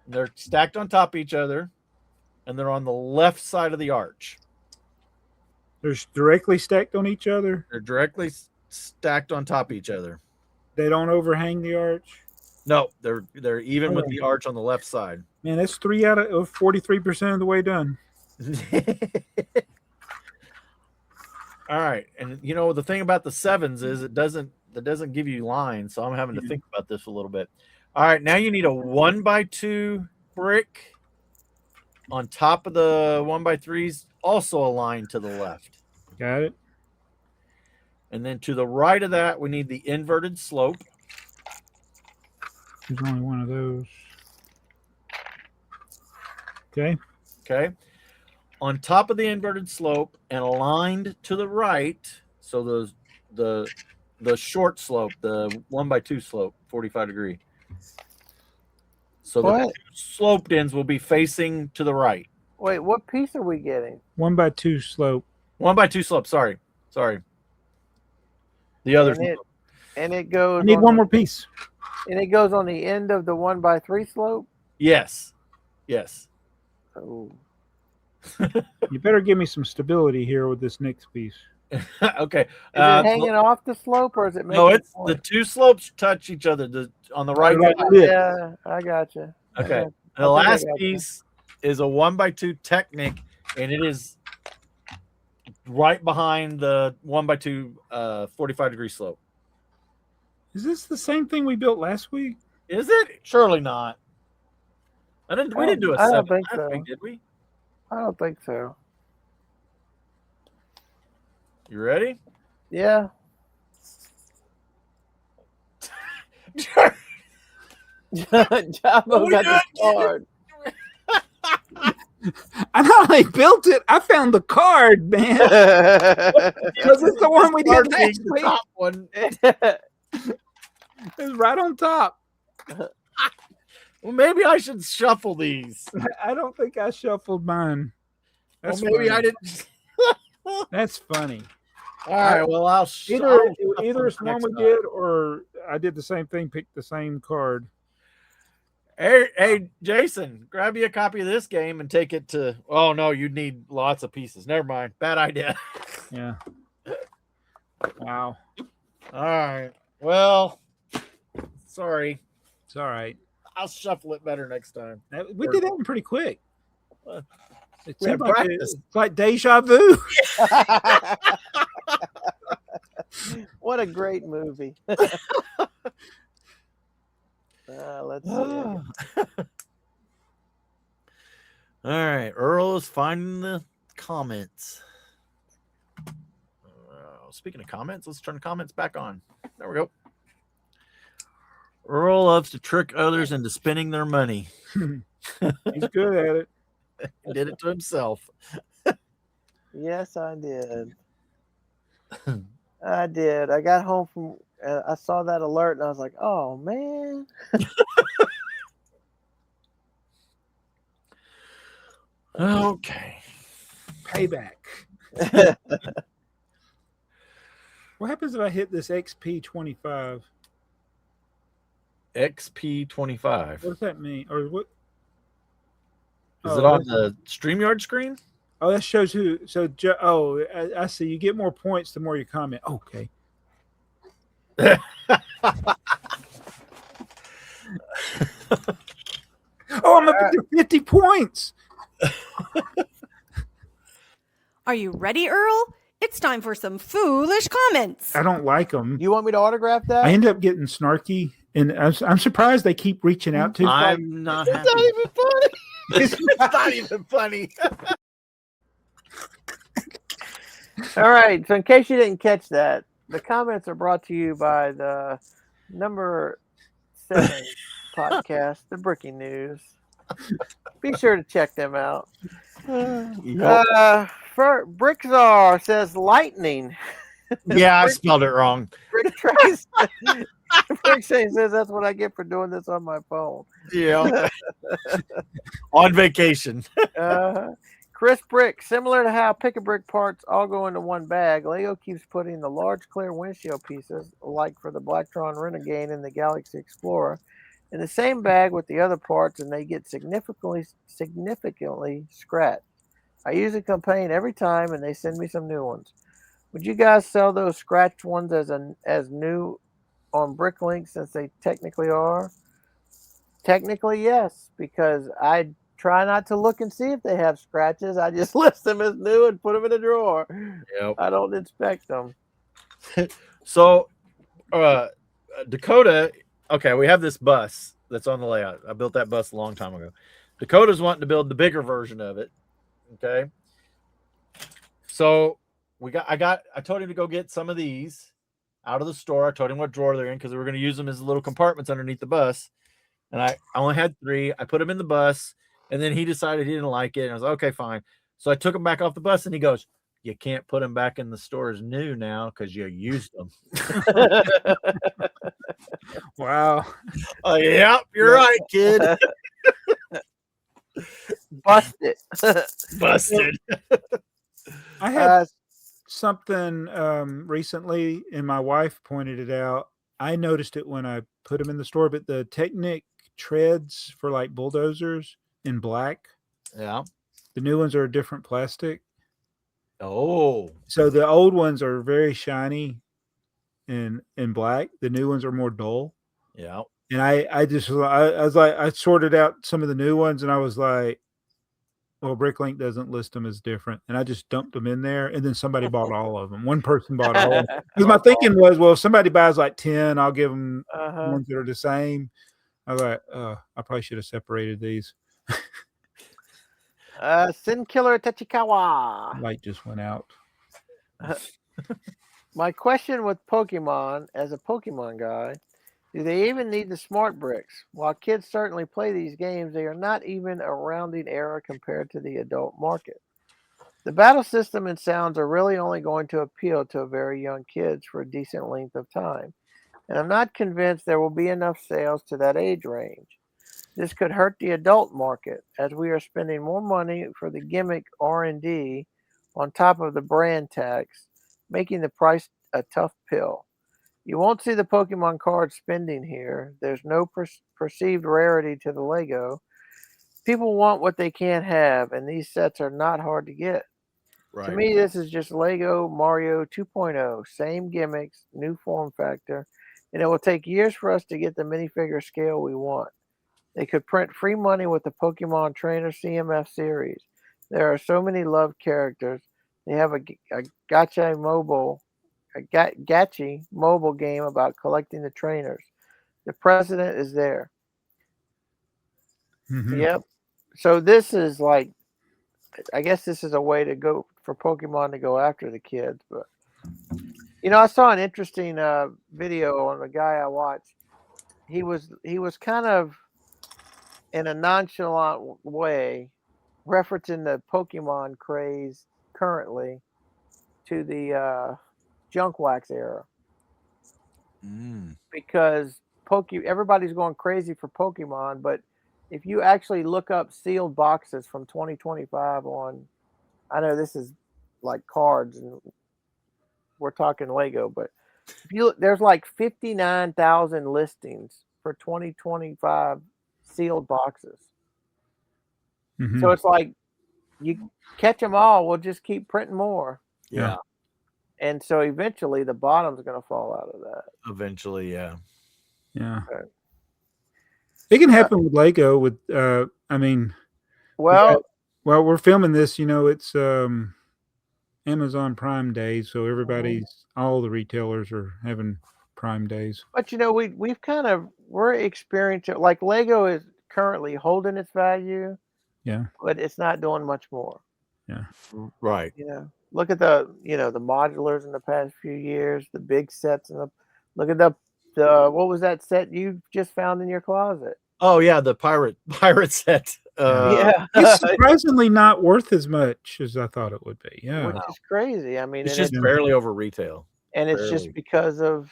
They're stacked on top of each other, and they're on the left side of the arch. They're directly stacked on each other? They're directly stacked on top of each other. They don't overhang the arch? No, they're even with the arch on the left side. Man, that's 3 out of 43% of the way done. All right, and you know the thing about the 7s is it doesn't give you lines, so I'm having to think about this a little bit. All right, now you need a 1x2 brick on top of the 1x3s, also aligned to the left. Got it. And then to the right of that, we need the inverted slope. There's only one of those. Okay. Okay. On top of the inverted slope and aligned to the right, so the short slope, the 1x2 slope, 45 degree. So the 2 sloped ends will be facing to the right. Wait, what piece are we getting? 1x2 slope. 1x2 slope. Sorry. The other. And it goes. I need one more piece. And it goes on the end of the 1x3 slope? Yes. Oh. You better give me some stability here with this next piece. Okay. Is it hanging off the slope, or is it making no, it's the 2 slopes touch each other on the right side. Yeah, I got you. Okay. The last piece is a 1x2 Technic, and it is right behind the 1x2 45 degree slope. Is this the same thing we built last week? Is it? Surely not. We didn't do a I don't 7 think last so. week, did we? I don't think so. You ready? Yeah. Jabo got the card. I not only built it, I found the card, man. Because it's the one we did last The week. top one. It's right on top. Well, maybe I should shuffle these. I don't think I shuffled mine. That's maybe I funny. didn't. That's funny. All right. Well, I'll Either shuffle it's one next we time. did, or I did the same thing, picked the same card. Hey, Jason, grab you a copy of this game and take it to. Oh no, you'd need lots of pieces. Never mind. Bad idea. Yeah. Wow. All right. Well, sorry. It's all right. I'll shuffle it better next time. We did that one pretty quick. It We had seemed like practice. it's like deja vu. What a great movie. Let's see. All right. Earl is finding the comments. Speaking of comments, let's turn the comments back on. There we go. Earl loves to trick others into spending their money. He's good at it. He did it to himself. Yes, I did. I did. I got home from. I saw that alert and I was like, "Oh man!" Okay. Payback. What happens if I hit this XP25? XP25. What does that mean? Or what? Is it on the StreamYard screen? Oh, that shows who. So, I see. You get more points the more you comment. Okay. Oh, I'm up to 50 points. Are you ready, Earl? It's time for some foolish comments. I don't like them. You want me to autograph that? I end up getting snarky, and I'm surprised they keep reaching out to. I'm not It's happy. not even funny. It's not even funny. All right. So, in case you didn't catch that, the comments are brought to you by the number 7 podcast, the Bricking News. Be sure to check them out. For BrickTsar says lightning. Yeah, I spelled it wrong. BrickTrains. BrickTrains says that's what I get for doing this on my phone. Yeah. On vacation. Chris Brick, similar to how pick-a-brick parts all go into one bag, Lego keeps putting the large clear windshield pieces, like for the Blacktron Renegade and the Galaxy Explorer, in the same bag with the other parts, and they get significantly scratched. I usually complain every time, and they send me some new ones. Would you guys sell those scratched ones as new on Bricklink, since they technically are? Technically, yes, because I try not to look and see if they have scratches. I just list them as new and put them in a drawer. Yep. I don't inspect them. So, Dakota, okay, we have this bus that's on the layout. I built that bus a long time ago. Dakota's wanting to build the bigger version of it. Okay. So I told him to go get some of these out of the store. I told him what drawer they're in because we were going to use them as little compartments underneath the bus. And I only had 3. I put them in the bus, and then he decided he didn't like it. And I was like, okay, fine. So I took them back off the bus, and he goes, "You can't put them back in the store as new now because you used them." Wow. Oh, yep, you're right, kid. Busted. Busted. I had something recently, and my wife pointed it out. I noticed it when I put them in the store, but the Technic treads for like bulldozers in black. Yeah. The new ones are a different plastic. Oh. So the old ones are very shiny and black. The new ones are more dull. Yeah. And I was like, I sorted out some of the new ones, and I was like, well, Bricklink doesn't list them as different. And I just dumped them in there, and then somebody bought all of them. One person bought all of them. Because my thinking was, well, if somebody buys like 10, I'll give them ones that are the same. I was like, I probably should have separated these. Sin Killer Tachikawa. Light just went out. My question with Pokemon, as a Pokemon guy, do they even need the smart bricks? While kids certainly play these games, they are not even a rounding error compared to the adult market. The battle system and sounds are really only going to appeal to very young kids for a decent length of time, and I'm not convinced there will be enough sales to that age range. This could hurt the adult market, as we are spending more money for the gimmick R&D on top of the brand tax, making the price a tough pill. You won't see the Pokemon card spending here. There's no perceived rarity to the Lego. People want what they can't have, and these sets are not hard to get. Right. To me, this is just Lego Mario 2.0. Same gimmicks, new form factor, and it will take years for us to get the minifigure scale we want. They could print free money with the Pokemon Trainer CMF series. There are so many loved characters. They have a gacha mobile game about collecting the trainers. The precedent is there. Mhm. Yep. So this is like, I guess this is a way to go for Pokemon to go after the kids. But I saw an interesting video on the guy I watched. He was kind of in a nonchalant way referencing the Pokemon craze currently to the junk wax era. Because everybody's going crazy for Pokemon, but if you actually look up sealed boxes from 2025 on, I know this is like cards and we're talking Lego, but if you look, there's like 59,000 listings for 2025 sealed boxes. Mhm. So it's like you catch them all, we'll just keep printing more. Yeah. And so eventually the bottom's going to fall out of that. Eventually, yeah. Yeah. Right. It can happen with Lego. With I mean, Well, we're filming this. It's Amazon Prime Day, so all the retailers are having Prime Days. but we're experiencing, like, Lego is currently holding its value, Yeah. but it's not doing much more. Yeah. Right. Look at the modulars in the past few years, the big sets, and look at the what was that set you just found in your closet? Oh yeah, the pirate set. Yeah, It's surprisingly not worth as much as I thought it would be. Yeah. which is crazy. I mean, It's and just barely over retail. and it's barely. just because of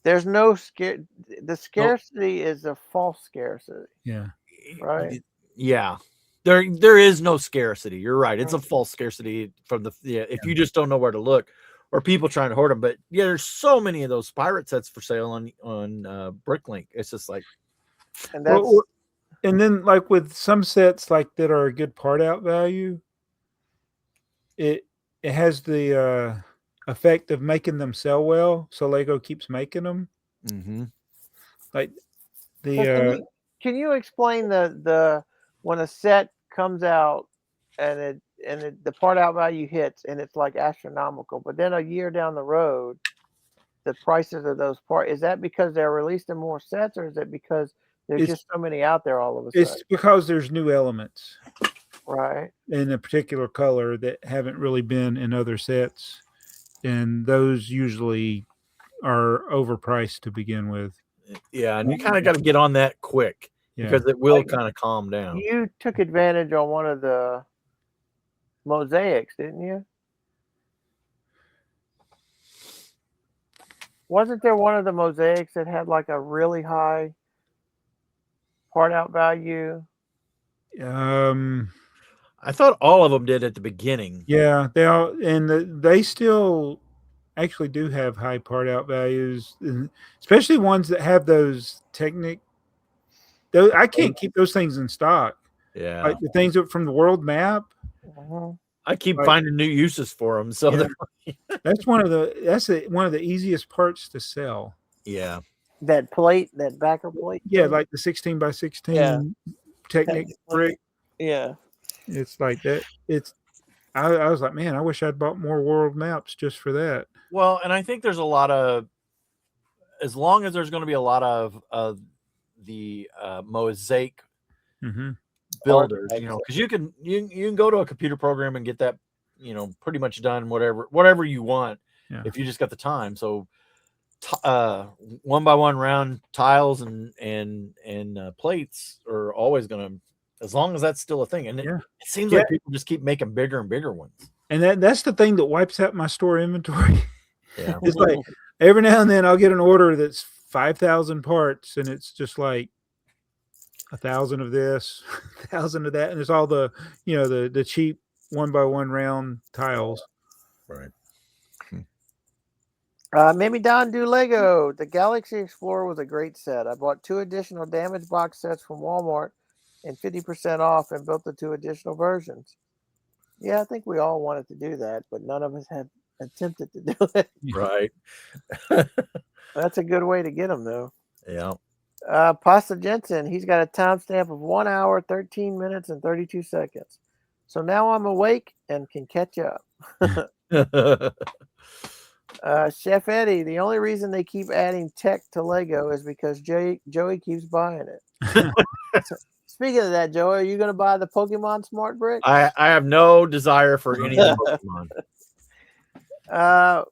there's no the scarcity is a false scarcity, Yeah. right? Yeah. There is no scarcity. You're right. It's a false scarcity from if you just don't know where to look, or people trying to hoard them. But yeah, there's so many of those pirate sets for sale on Bricklink. It's just like, And that's And then, like with some sets like that are a good part out value, it has the effect of making them sell well, so Lego keeps making them. Like the can you explain the when a set comes out and the part out value hits and it's like astronomical, but then a year down the road, the prices of those parts, is that because they're releasing more sets, or is it because there's just so many out there all of a sudden? it's because there's new elements, right, in a particular color that haven't really been in other sets, and those usually are overpriced to begin with. Yeah, and you kind of got to get on that quick because it will kind of calm down. You took advantage on one of the mosaics, didn't you? Wasn't there one of the mosaics that had like a really high part out value? I thought all of them did at the beginning. Yeah, they still actually do have high part out values, especially ones that have those Technic. I can't keep those things in stock. Yeah, like the things from the world map. I keep finding new uses for them. So that's one of the easiest parts to sell. Yeah, that plate, that backer plate. Yeah, like the 16 by 16 Technic brick. Yeah, it's like that. I was like, man, I wish I'd bought more world maps just for that. Well, and I think there's a lot of, as long as there's going to be a lot of the mosaic Mm-hmm. builders, because you can go to a computer program and get that, pretty much done whatever you want if you just got the time. So, 1x1 round tiles and plates are always going to, as long as that's still a thing. And it seems like people just keep making bigger and bigger ones. And that's the thing that wipes out my store inventory. Yeah, it's like every now and then I'll get an order that's 5,000 parts, and it's just like 1,000 of this, 1,000 of that, and it's all the the cheap 1x1 round tiles. Right. Maybe Don do Lego. The Galaxy Explorer was a great set. I bought 2 additional damage box sets from Walmart and 50% off, and built the 2 additional versions. Yeah, I think we all wanted to do that, but none of us have attempted to do it. Right. That's a good way to get them, though. Yeah. Pasta Jensen, he's got a timestamp of 1 hour, 13 minutes, and 32 seconds. So now I'm awake and can catch up. Chef Eddie, the only reason they keep adding tech to Lego is because Joey keeps buying it. So, speaking of that, Joey, are you going to buy the Pokemon Smart Brick? I have no desire for any of the Pokemon.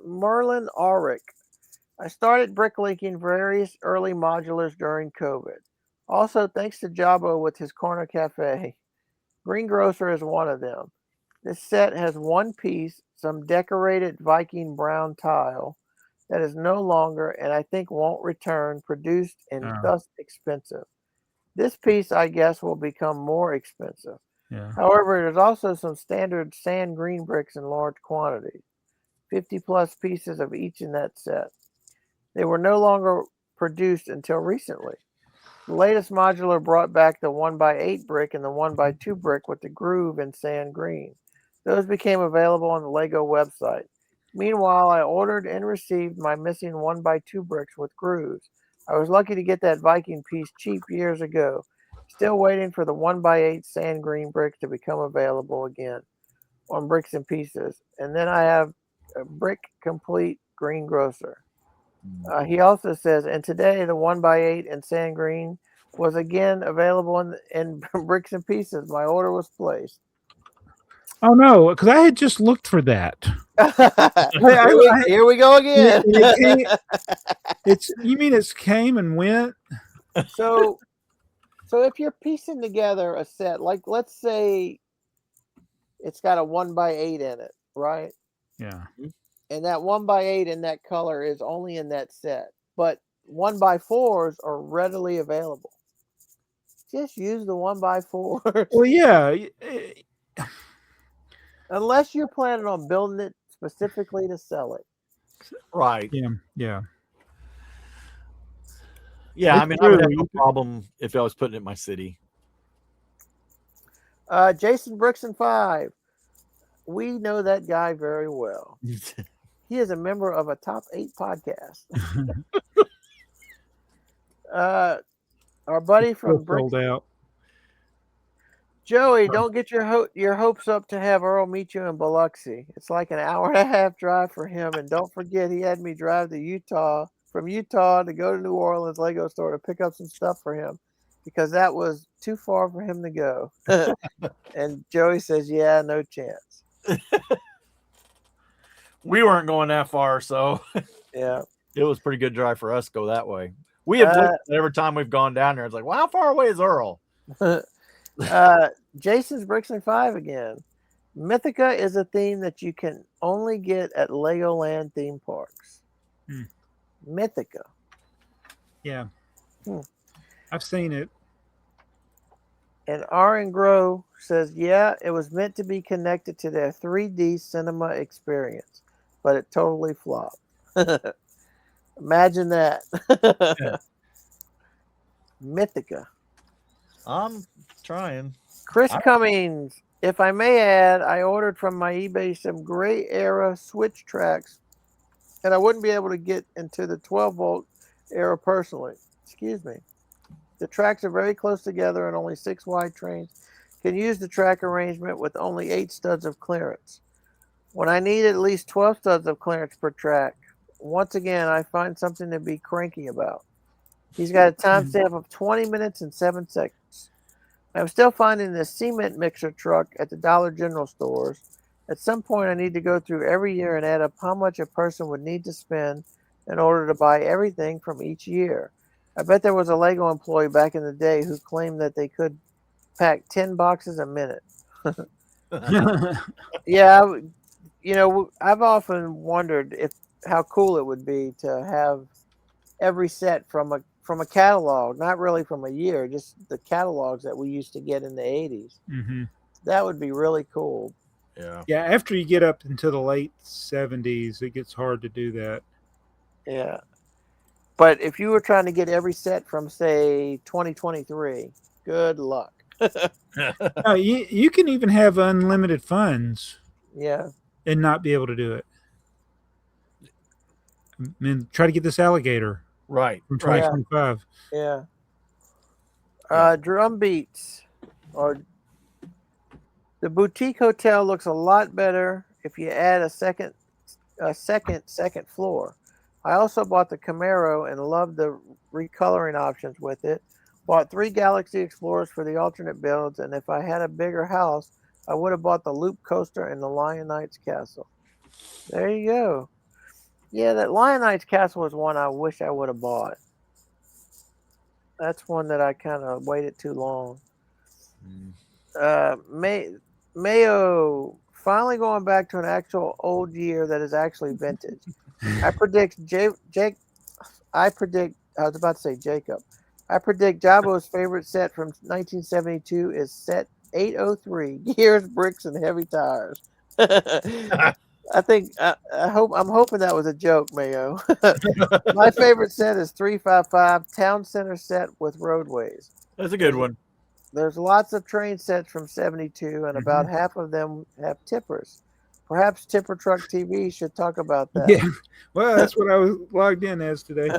Merlin Auric. I started bricklinking various early modulars during COVID. Also, thanks to Jabo with his corner cafe. Greengrocer is one of them. This set has one piece, some decorated Viking brown tile that is no longer, and I think won't return, produced and thus expensive. This piece, I guess, will become more expensive. Yeah. However, there's also some standard sand green bricks in large quantities, 50 plus pieces of each in that set. They were no longer produced until recently. The latest modular brought back the 1x8 brick and the 1x2 brick with the groove in sand green. Those became available on the Lego website. Meanwhile, I ordered and received my missing 1x2 bricks with grooves. I was lucky to get that Viking piece cheap years ago. Still waiting for the 1x8 sand green bricks to become available again on Bricks and Pieces. And then I have a brick complete greengrocer. He also says, and today the 1x8 and sand green was again available in Bricks and Pieces. My order was placed. Oh no, because I had just looked for that. Here we go again. You mean it's came and went? So if you're piecing together a set, like let's say it's got a 1x8 in it, right? Yeah. And that 1x8 in that color is only in that set, but 1x4s are readily available. Just use the 1x4. Well, yeah. Unless you're planning on building it specifically to sell it. Right. Yeah. Yeah, I mean, I would have no problem if I was putting it in my city. Jason Brixton 5. We know that guy very well. He is a member of a top 8 podcast. Our buddy from sold out. Joey, don't get your hopes up to have Earl meet you in Biloxi. It's like an hour and a half drive for him, and don't forget he had me drive from Utah to go to New Orleans Lego store to pick up some stuff for him because that was too far for him to go. And Joey says, "Yeah, no chance." We weren't going that far, so yeah, it was a pretty good drive for us to go that way. We have every time we've gone down there, it's like, well, how far away is Earl? Jason's Bricks and 5 again. Mythica is a theme that you can only get at Legoland theme parks. Mythica. Yeah. I've seen it. And Aaron Grow says, yeah, it was meant to be connected to their 3D cinema experience, but it totally flopped. Imagine that. Mythica. I'm trying. Chris Cummings, if I may add, I ordered from my eBay some gray era switch tracks, and I wouldn't be able to get into the 12-volt era personally. Excuse me. The tracks are very close together and only 6 wide trains can use the track arrangement with only 8 studs of clearance. When I need at least 12 studs of clearance per track, once again, I find something to be cranky about. He's got a timestamp of 20 minutes and 7 seconds. I'm still finding this cement mixer truck at the Dollar General stores. At some point, I need to go through every year and add up how much a person would need to spend in order to buy everything from each year. I bet there was a Lego employee back in the day who claimed that they could pack 10 boxes a minute. Yeah, I've often wondered how cool it would be to have every set from a catalog, not really from a year, just the catalogs that we used to get in the 80s. Mm-hmm. That would be really cool. Yeah. Yeah, after you get up into the late 70s, it gets hard to do that. Yeah. But if you were trying to get every set from, say, 2023, good luck. No, you can even have unlimited funds Yeah. and not be able to do it. I mean, try to get this alligator Right. from Right. 2025. Yeah. Yeah. Drum beats. Or the boutique hotel looks a lot better if you add a second floor. I also bought the Camaro and loved the recoloring options with it. Bought 3 Galaxy Explorers for the alternate builds, and if I had a bigger house, I would have bought the Loop Coaster and the Lion Knight's Castle. There you go. Yeah, that Lion Knight's Castle is one I wish I would have bought. That's one that I kind of waited too long. Mayo, finally going back to an actual old year that is actually vintage. I predict I was about to say Jacob. I predict Jabo's favorite set from 1972 is set 803, Gears, Bricks, and Heavy Tires. I'm hoping that was a joke, Mayo. My favorite set is 355, Town Center set with roadways. That's a good one. There's lots of train sets from 72, and about half of them have tippers. Perhaps Tipper Truck TV should talk about that. Yeah, well, that's what I was logged in as today.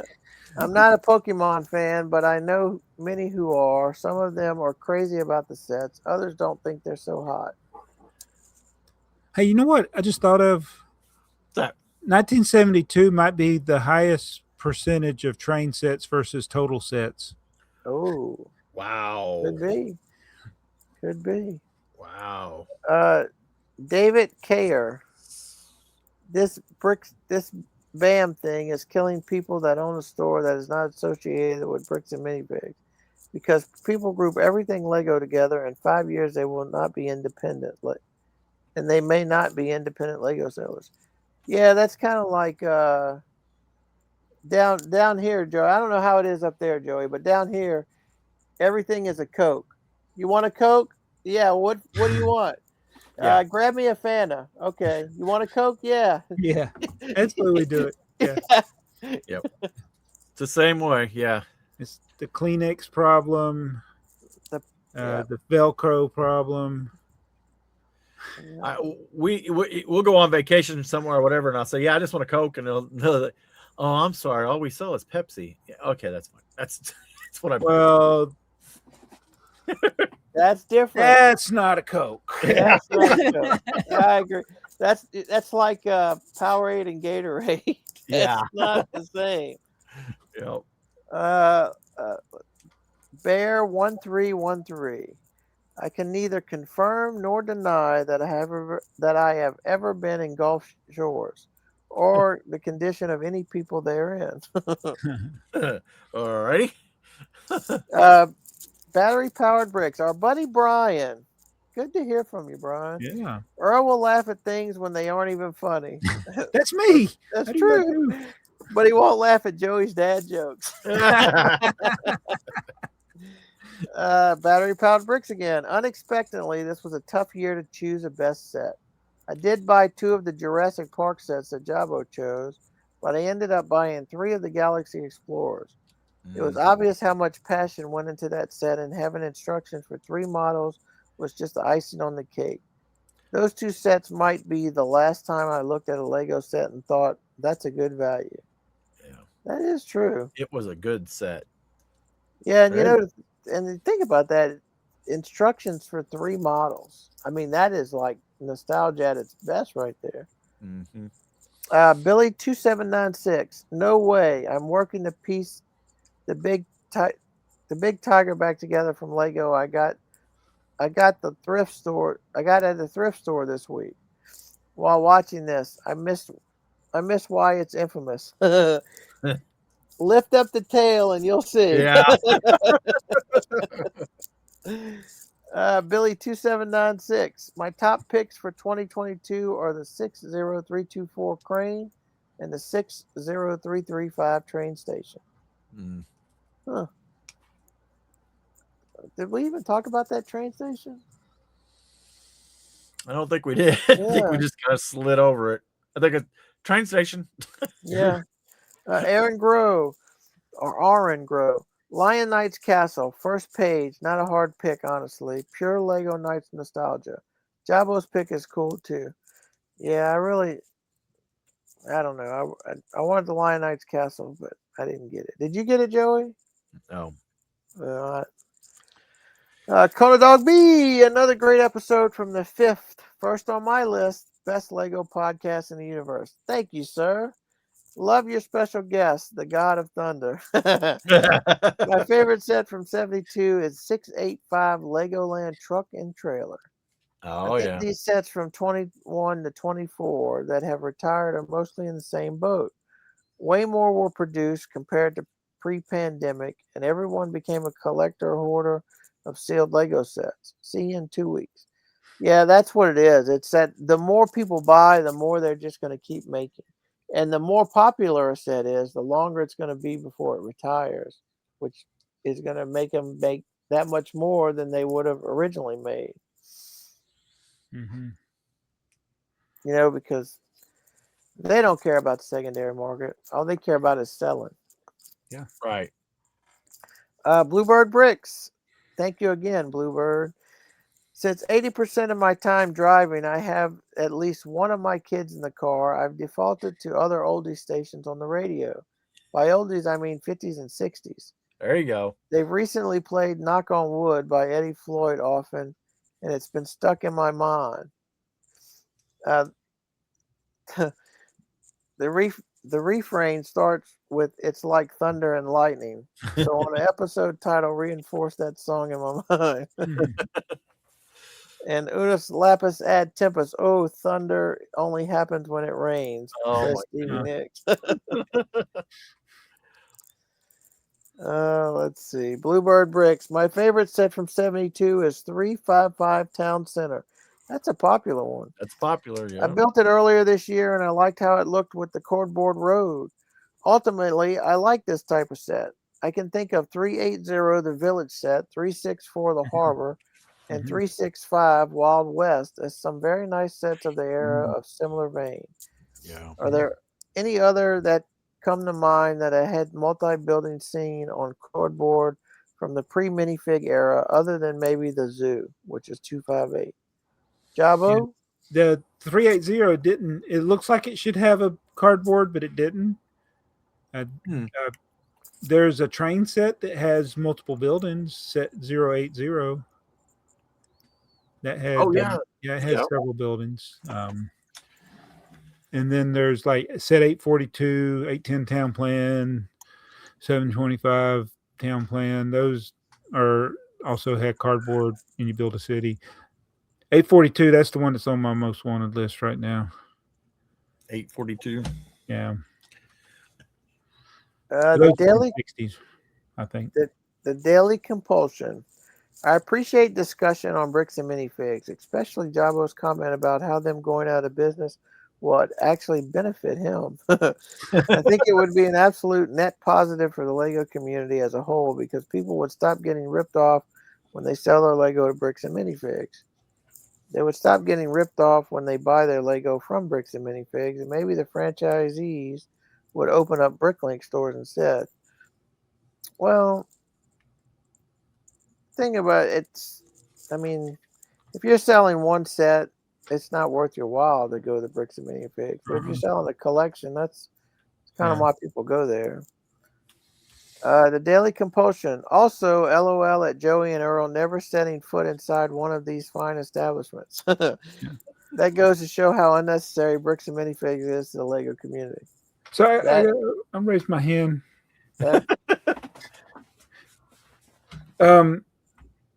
I'm not a Pokemon fan, but I know many who are. Some of them are crazy about the sets. Others don't think they're so hot. Hey, you know what? I just thought of that 1972 might be the highest percentage of train sets versus total sets. Oh, wow. Could be. Wow. David Kayer. This BAM thing is killing people that own a store that is not associated with Bricks and Minibigs, because people group everything Lego together. In 5 years, they will not be independent, and they may not be independent Lego sellers. Yeah, that's kind of like down here, Joey. I don't know how it is up there, Joey, but down here, everything is a Coke. You want a Coke? Yeah. What do you want? Yeah. Grab me a Fanta. Okay. You want a Coke? Yeah. Yeah, that's the way we do it. Yeah. Yep. It's the same way. Yeah. It's the Kleenex problem, the Velcro problem. We'll go on vacation somewhere or whatever, and I'll say, yeah, I just want a Coke, and they'll like, oh, I'm sorry, all we sell is Pepsi. Yeah, okay, that's fine. That's what I'm. Well, that's different. that's not a Coke. That's not a Coke. I agree. That's like Powerade and Gatorade. Yeah. It's not the same. Yep. Bear 1313. I can neither confirm nor deny that I have ever been in Gulf Shores, or the condition of any people therein. All righty. Battery powered bricks. Our buddy Brian. Good to hear from you, Brian. Yeah, Earl will laugh at things when they aren't even funny. that's me. That's true. But he won't laugh at Joey's dad jokes. Battery powered bricks again. Unexpectedly, this was a tough year to choose a best set. I did buy 2 of the Jurassic Park sets that Jabo chose, but I ended up buying 3 of the Galaxy Explorers. It was obvious how much passion went into that set, and having instructions for 3 models was just the icing on the cake. Those 2 sets might be the last time I looked at a Lego set and thought, that's a good value. Yeah. That is true. It was a good set. Yeah, and and think about that. Instructions for 3 models. I mean, that is like nostalgia at its best right there. Mm-hmm. Billy 2796. No way. I'm working to piece the big tiger back together from Lego. I got I got the thrift store. I got at the thrift store this week. While watching this, I missed why it's infamous. Lift up the tail and you'll see. Yeah. Billy 2796. My top picks for 2022 are the 60324 crane and the 60335 train station. Mm. Huh. Did we even talk about that train station? I don't think we did. I think Yeah. we just kind of slid over it. I think a train station. Yeah. Aaron Grove or Aaron Grove. Lion Knight's Castle, first page. Not a hard pick, honestly. Pure Lego Knights nostalgia. Jabo's pick is cool too. Yeah, I don't know. I wanted the Lion Knight's Castle, but I didn't get it. Did you get it, Joey? No. Kona Dog B, another great episode from the 5th. First on my list, best Lego podcast in the universe. Thank you, sir. Love your special guest, the God of Thunder. My favorite set from 72 is 685 Legoland Truck and Trailer. Oh, I think yeah. these sets from 21 to 24 that have retired are mostly in the same boat. Way more were produced compared to pre-pandemic, and everyone became a collector or hoarder of sealed Lego sets. See you in 2 weeks. Yeah, that's what it is. It's that the more people buy, the more they're just going to keep making. And the more popular a set is, the longer it's going to be before it retires, which is going to make them make that much more than they would have originally made. Mm-hmm. You know, because they don't care about the secondary market. All they care about is selling. Yeah. Right. Bluebird Bricks. Thank you again, Bluebird. Since 80% of my time driving, I have at least one of my kids in the car. I've defaulted to other oldies stations on the radio. By oldies, I mean 50s and 60s. There you go. They've recently played Knock on Wood by Eddie Floyd often, and it's been stuck in my mind. The refrain starts with "It's like thunder and lightning." So on an episode title, reinforce that song in my mind. And Unus lapis ad tempus. Oh, thunder only happens when it rains. Oh, Says my Stevie God. Nicks. Let's see. Bluebird Bricks. My favorite set from 72 is 355 Town Center. That's a popular one. That's popular, I yeah. built it earlier this year, and I liked how it looked with the cardboard road. Ultimately, I like this type of set. I can think of 380, the Village set, 364, the Harbor, and 365, Wild West, as some very nice sets of the era of similar vein. Yeah. Are there any other that come to mind that I had multi-building scene on cardboard from the pre-minifig era, other than maybe the Zoo, which is 258? Jabo? The 380 didn't. It looks like it should have a cardboard, but it didn't. There's a train set that has multiple buildings, set 080. That had, Oh, yeah. It had several buildings. And then there's like set 842, 810 town plan, 725 town plan. Those are also had cardboard, and you build a city. 842, that's the one that's on my most wanted list right now. 842. Yeah. The daily 60s, I think. The daily compulsion. I appreciate discussion on bricks and minifigs, especially Jabo's comment about how them going out of business would actually benefit him. I think it would be an absolute net positive for the Lego community as a whole, because people would stop getting ripped off when they sell their Lego to bricks and minifigs. They would stop getting ripped off when they buy their Lego from bricks and minifigs, and maybe the franchisees would open up Bricklink stores instead. Well, thing about it's, I mean, if you're selling one set, it's not worth your while to go to the bricks and minifigs. But if you're selling a collection, that's kind of why people go there. The daily compulsion. Also, LOL at Joey and Earl never setting foot inside one of these fine establishments. That goes to show how unnecessary bricks and minifigs is to the Lego community. So I raised my hand.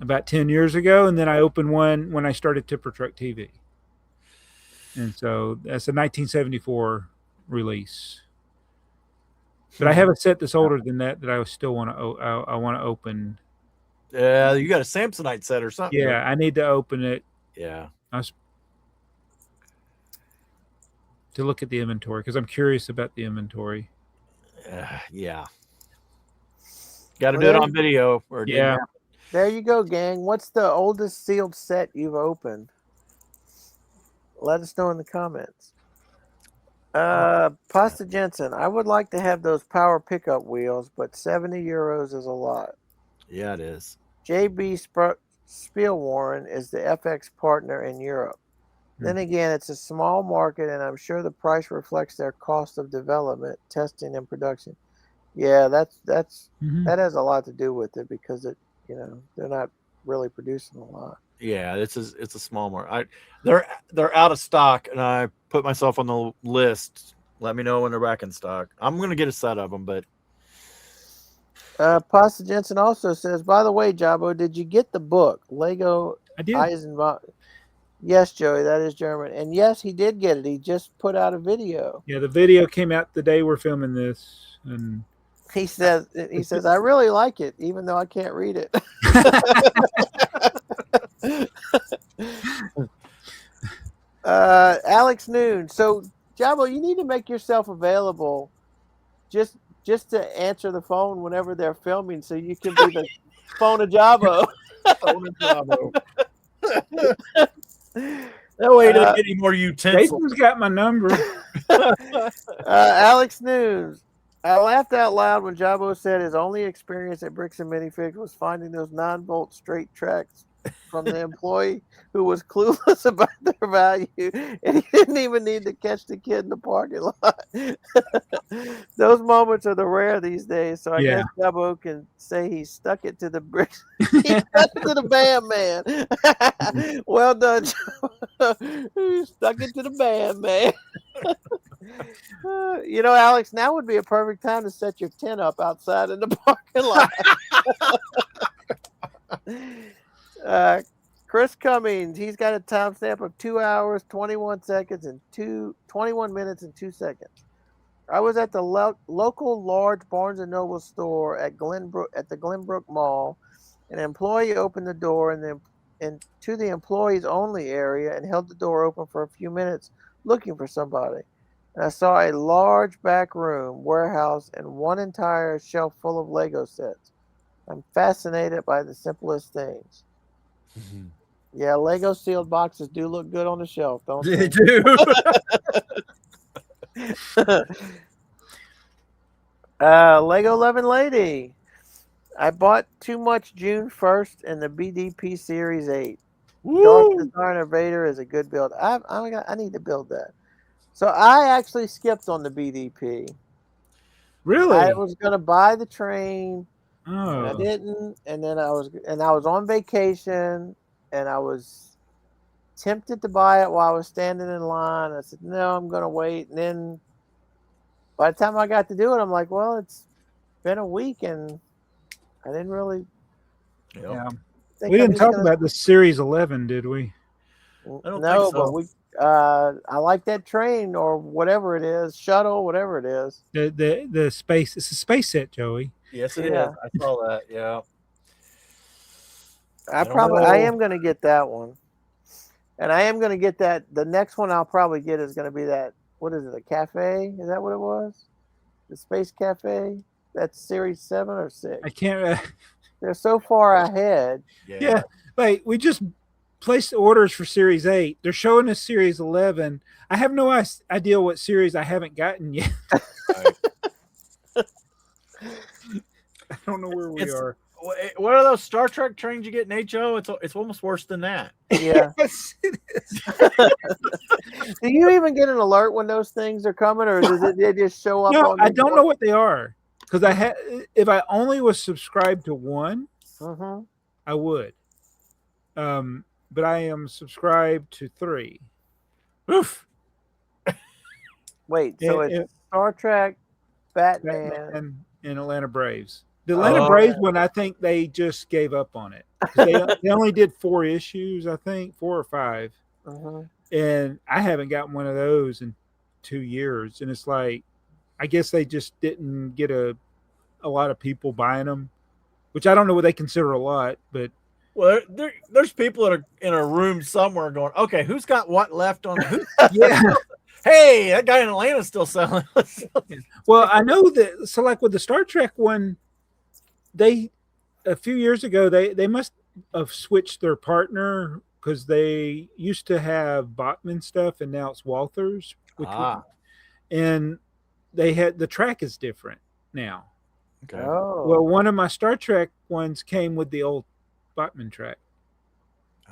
about 10 years ago, and then I opened one when I started Tipper Truck TV. And so that's a 1974 release. But I have a set that's older than that I still want to I want to open. Yeah, you got a Samsonite set or something. Yeah, I need to open it. Yeah. To look at the inventory because I'm curious about the inventory. Yeah. Got to do it on video. Or yeah. There you go, gang. What's the oldest sealed set you've opened? Let us know in the comments. Pasta Jensen, I would like to have those power pickup wheels, but 70 euros is a lot. Yeah, it is. JB Spielwarren is the FX partner in Europe. Then again, it's a small market, and I'm sure the price reflects their cost of development, testing, and production. Yeah, that has a lot to do with it because they're not really producing a lot. Yeah, it's a small market. They're out of stock, and I put myself on the list. Let me know when they're back in stock. I'm gonna get a set of them, but. Pasta Jensen also says, by the way, Jabo, did you get the book Lego? I did. Eisenbach? Yes, Joey, that is German. And yes, he did get it. He just put out a video. Yeah, the video came out the day we're filming this, and he says, I really like it, even though I can't read it. Alex Noon. So, Jabo, you need to make yourself available just to answer the phone whenever they're filming, so you can be the phone of Jabo. Phone of Jabo. That way, you don't get any more utensils. Jason's got my number. Alex News. I laughed out loud when Jabo said his only experience at Bricks and Minifigs was finding those 9-volt straight tracks from the employee who was clueless about their value, and he didn't even need to catch the kid in the parking lot. Those moments are the rare these days, so I guess Jabo can say he stuck it to the bricks. He stuck it to the band man. Well done, Jabo. He stuck it to the band man. Alex, now would be a perfect time to set your tent up outside in the parking lot. Chris Cummings, he's got a timestamp of 2 hours, 21 seconds, and 21 minutes and 2 seconds. I was at the local large Barnes & Noble store at the Glenbrook Mall. An employee opened the door and to the employees only area and held the door open for a few minutes looking for somebody. And I saw a large back room, warehouse, and one entire shelf full of Lego sets. I'm fascinated by the simplest things. Mm-hmm. Yeah, Lego sealed boxes do look good on the shelf, don't they? They do. Lego Loving Lady. I bought too much June 1st in the BDP Series 8. Woo! Dark Designer Vader is a good build. I need to build that. So I actually skipped on the BDP. Really? I was going to buy the train. Oh. And I didn't, and then I was on vacation, and I was tempted to buy it while I was standing in line. I said, no, I'm going to wait. And then by the time I got to do it, I'm like, well, it's been a week, and I didn't really. Yeah. We didn't talk about the Series 11, did we? I don't think so. But I like that train or whatever it is, shuttle, whatever it is. The space. It's a space set, Joey. Yes, it is. I saw that. Yeah. I am going to get that one. And I am going to get that. The next one I'll probably get is going to be that. What is it? A cafe? Is that what it was? The Space Cafe? That's Series 7 or 6? I can't. They're so far ahead. Yeah. Wait, we just placed orders for Series 8. They're showing us Series 11. I have no idea what series I haven't gotten yet. I don't know where we are. What are those Star Trek trains you get in HO? It's almost worse than that. Yeah. Yes, it is. Do you even get an alert when those things are coming, or does it just show up? No, I don't know what they are. Because if I only was subscribed to one, I would. But I am subscribed to 3. Oof. Wait, so it's Star Trek, Batman, and Atlanta Braves. The Atlanta Oh, Braves one, I think they just gave up on it. 'Cause they only did 4 issues, I think, 4 or 5. And I haven't gotten one of those in 2 years. And it's like, I guess they just didn't get a lot of people buying them, which I don't know what they consider a lot, but well, there's people that are in a room somewhere going, okay, who's got what left on? yeah. Hey, that guy in Atlanta's still selling. Well, I know that. So, like with the Star Trek one, a few years ago they must have switched their partner because they used to have Bachman stuff and now it's Walther's, and they had the track is different now. Okay. Oh. Well, one of my Star Trek ones came with the old Bachman track.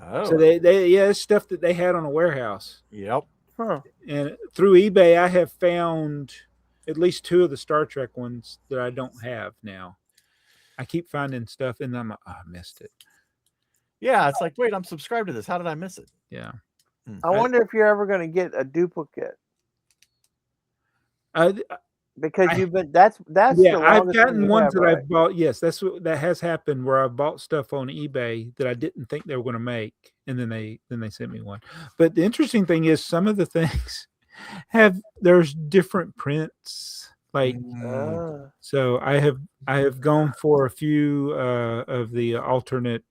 Oh. So it's stuff that they had on a warehouse. Yep. Huh. And through eBay, I have found at least 2 of the Star Trek ones that I don't have now. I keep finding stuff, and I'm like, oh, I missed it. Yeah, it's like, wait, I'm subscribed to this. How did I miss it? Yeah. I wonder if you're ever going to get a duplicate because you've been. That's yeah. the I've longest gotten you ones have, that right? I've bought. Yes, that has happened where I bought stuff on eBay that I didn't think they were going to make, and then they sent me one. But the interesting thing is, some of the things there's different prints. Like, so I have gone for a few of the alternate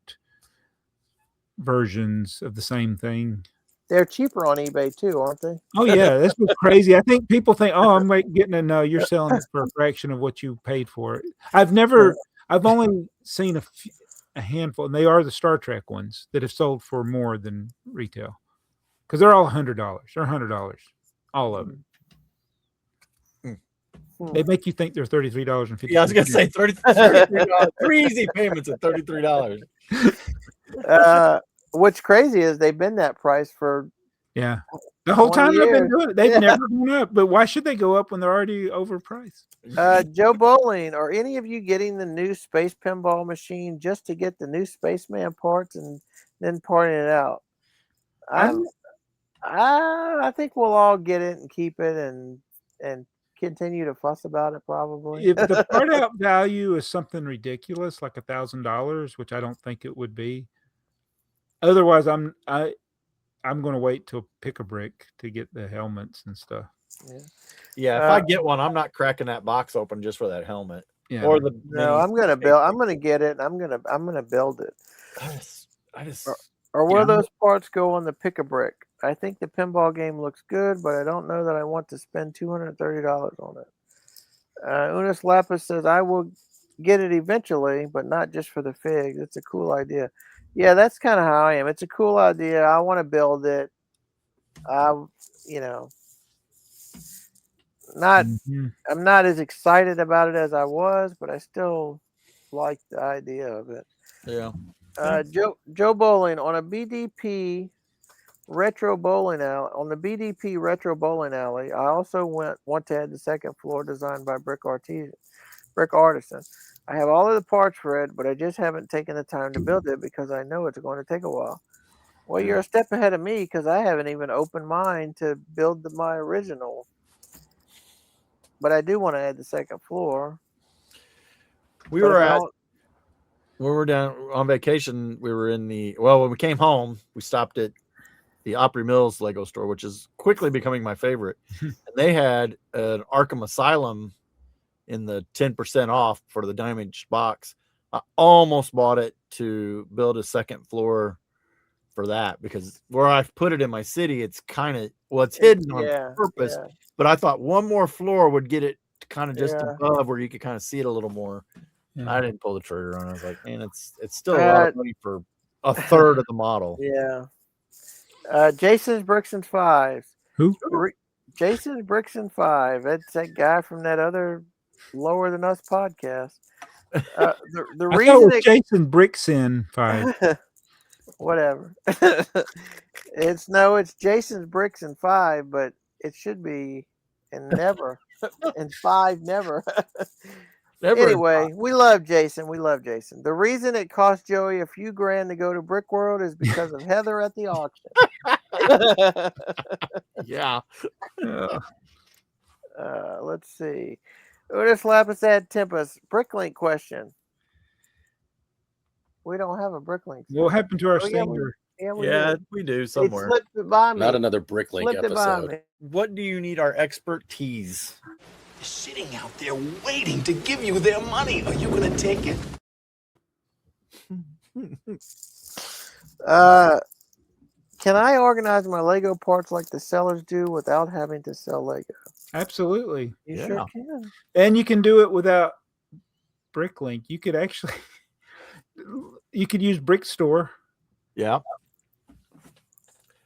versions of the same thing. They're cheaper on eBay too, aren't they? Oh yeah, that's what's crazy. I think people think, oh, I'm getting a no. You're selling it for a fraction of what you paid for it. I've only seen a handful, and they are the Star Trek ones that have sold for more than retail because they're all $100. They're $100, all of them. They make you think they're $33.50. Yeah, I was gonna say $33. 3 easy payments at $33. What's crazy is they've been that price for the whole 20 time I've been years. doing it. They've never gone up. But why should they go up when they're already overpriced? Joe Bowling, are any of you getting the new space pinball machine just to get the new Spaceman parts and then parting it out? I think we'll all get it and keep it and continue to fuss about it probably. If the part out value is something ridiculous like $1,000, which I don't think it would be, otherwise I'm going to wait till Pick a Brick to get the helmets and stuff. Yeah, if I get one, I'm not cracking that box open just for that helmet. Yeah. Or the I'm gonna build. I'm gonna get it. I'm gonna build it. I just or where those parts go on the Pick a Brick. I think the pinball game looks good, but I don't know that I want to spend $230 on it. Unis Lapis says I will get it eventually, but not just for the figs. It's a cool idea. Yeah, that's kind of how I am. It's a cool idea. I want to build it. I'm not as excited about it as I was, but I still like the idea of it. Yeah. Joe Bowling on a BDP retro bowling alley. On the BDP retro bowling alley, I also want to add the second floor designed by Brick Artisan. I have all of the parts for it, but I just haven't taken the time to build it because I know it's going to take a while. Well, you're a step ahead of me because I haven't even opened mine to build my original. But I do want to add the second floor. We were down on vacation. We were when we came home, we stopped at the Opry Mills Lego store, which is quickly becoming my favorite. And they had an Arkham Asylum in the 10% off for the damaged box. I almost bought it to build a second floor for that because where I've put it in my city, it's kind of it's hidden on purpose. Yeah. But I thought one more floor would get it kind of just above where you could kind of see it a little more. Yeah. I didn't pull the trigger on it. I was like, man, it's still a lot of money for a third of the model. Yeah. Jason's Bricks and Fives. Who? Jason's Bricks and Five. That's that guy from that other Lower Than Us podcast. The reason Jason Bricks in Five. Whatever. It's Jason's Bricks and Five, but it should be in never. In five, never. Never. Anyway, we love Jason. The reason it cost Joey a few grand to go to Brick World is because of Heather at the auction. Yeah. Let's see. Unis Lapis ad Tempest. Bricklink question. We don't have a Bricklink. What happened to our Oh, yeah, stinger? we Yeah, do. we do It somewhere. slipped it by me. Not another Bricklink Slipped it by episode. me. What do you need our expertise? Sitting out there waiting to give you their money. Are you going to take it? Can I organize my Lego parts like the sellers do without having to sell Lego? Absolutely. You Yeah. sure can. And you can do it without Bricklink. You could actually, you could use BrickTsar. Yeah.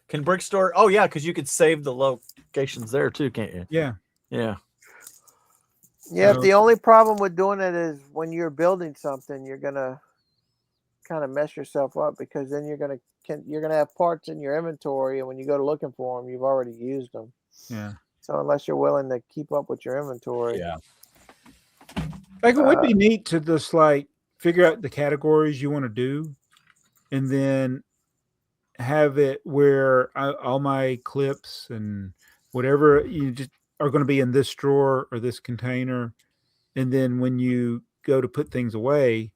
Can BrickTsar? Oh yeah, because you could save the locations there too, can't you? Yeah. Yeah. Yeah, So- the only problem with doing it is when you're building something, you're gonna kind of mess yourself up because then you're gonna have parts in your inventory, and when you go to looking for them, you've already used them. Yeah. So unless you're willing to keep up with your inventory, Yeah. Like it would be neat to just like figure out the categories you want to do and then have it where all my clips and whatever you just are going to be in this drawer or this container. And then when you go to put things away,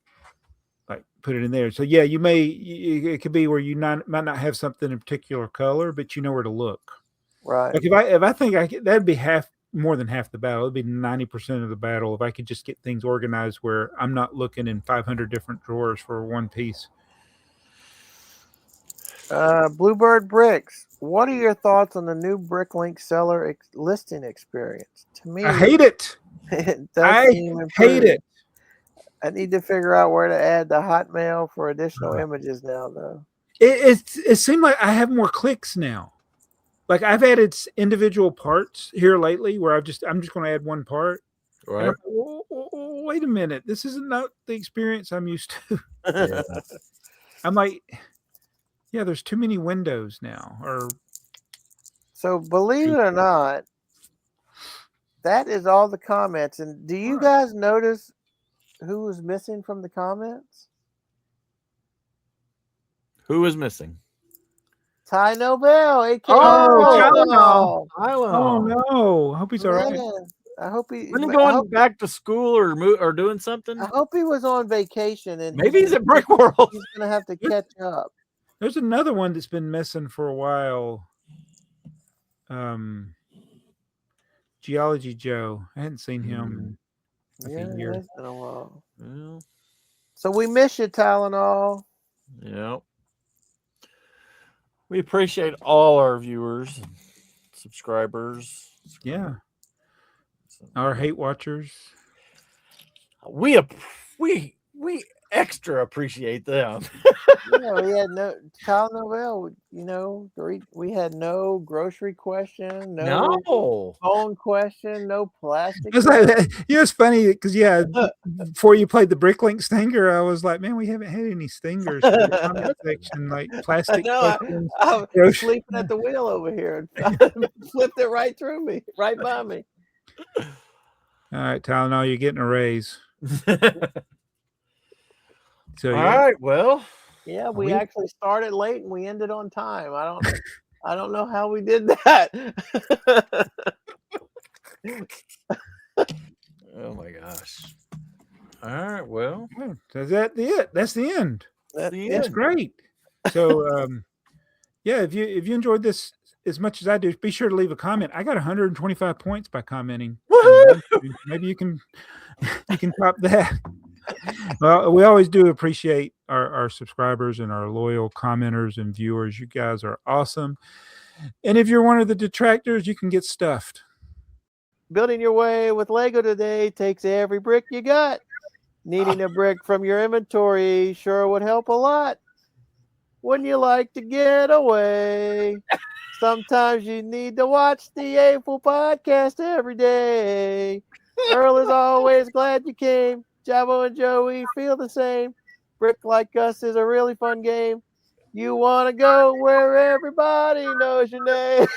like put it in there. So yeah, it could be where you might not have something in particular color, but you know where to look. right? Like if I think that'd be more than half the battle. It'd be 90% of the battle if I could just get things organized where I'm not looking in 500 different drawers for one piece. Bluebird Bricks. What are your thoughts on the new Bricklink seller listing experience? To me, I hate it. it does I seem hate improved. it. I need to figure out where to add the Hotmail for additional images now, though. It seemed like I have more clicks now. Like I've added individual parts here lately where I'm just going to add one part. Right. Wait a minute. This is not the experience I'm used to. Yeah. I'm like, yeah, there's too many windows now. Or So believe it or not, that is all the comments. And do you guys notice who was missing from the comments? Who is missing? Ty Nobel, aka Tylenol. Tylenol. oh no, I hope he's all right. Man, I hope he. Isn't he I going hope, back to school or doing something? I hope he was on vacation and Maybe he's at Brick World. he's gonna have to catch up. There's another one that's been missing for a while. Geology Joe. I hadn't seen him in like a year. It's been a while. Well, So we miss you, Tylenol. yeah. We appreciate all our viewers, and subscribers. Yeah. Our hate watchers. We extra appreciate them. Yeah, we had no Tylenol. We had no grocery question, no phone question, no plastic. It's like, it's funny because before you played the Bricklink stinger, I was like, man, we haven't had any stingers in the comment section, like plastic. questions. I'm sleeping at the wheel over here and flipped it right through me, right by me. All right, Tylenol, you're getting a raise. So All right, well, Yeah, we actually started late and we ended on time. I don't know how we did that. oh my gosh. All right, well, is that it? That's the end. That's great. So, if you enjoyed this as much as I do, be sure to leave a comment. I got 125 points by commenting. Maybe you can top that. Well, we always do appreciate our subscribers and our loyal commenters and viewers. You guys are awesome. And if you're one of the detractors, you can get stuffed. Building your way with Lego today takes every brick you got. Needing a brick from your inventory sure would help a lot. Wouldn't you like to get away? Sometimes you need to watch the AFoOL Podcast every day. Earl is always glad you came. Jabo and Joey feel the same. Brick Like Us is a really fun game. You want to go where everybody knows your name.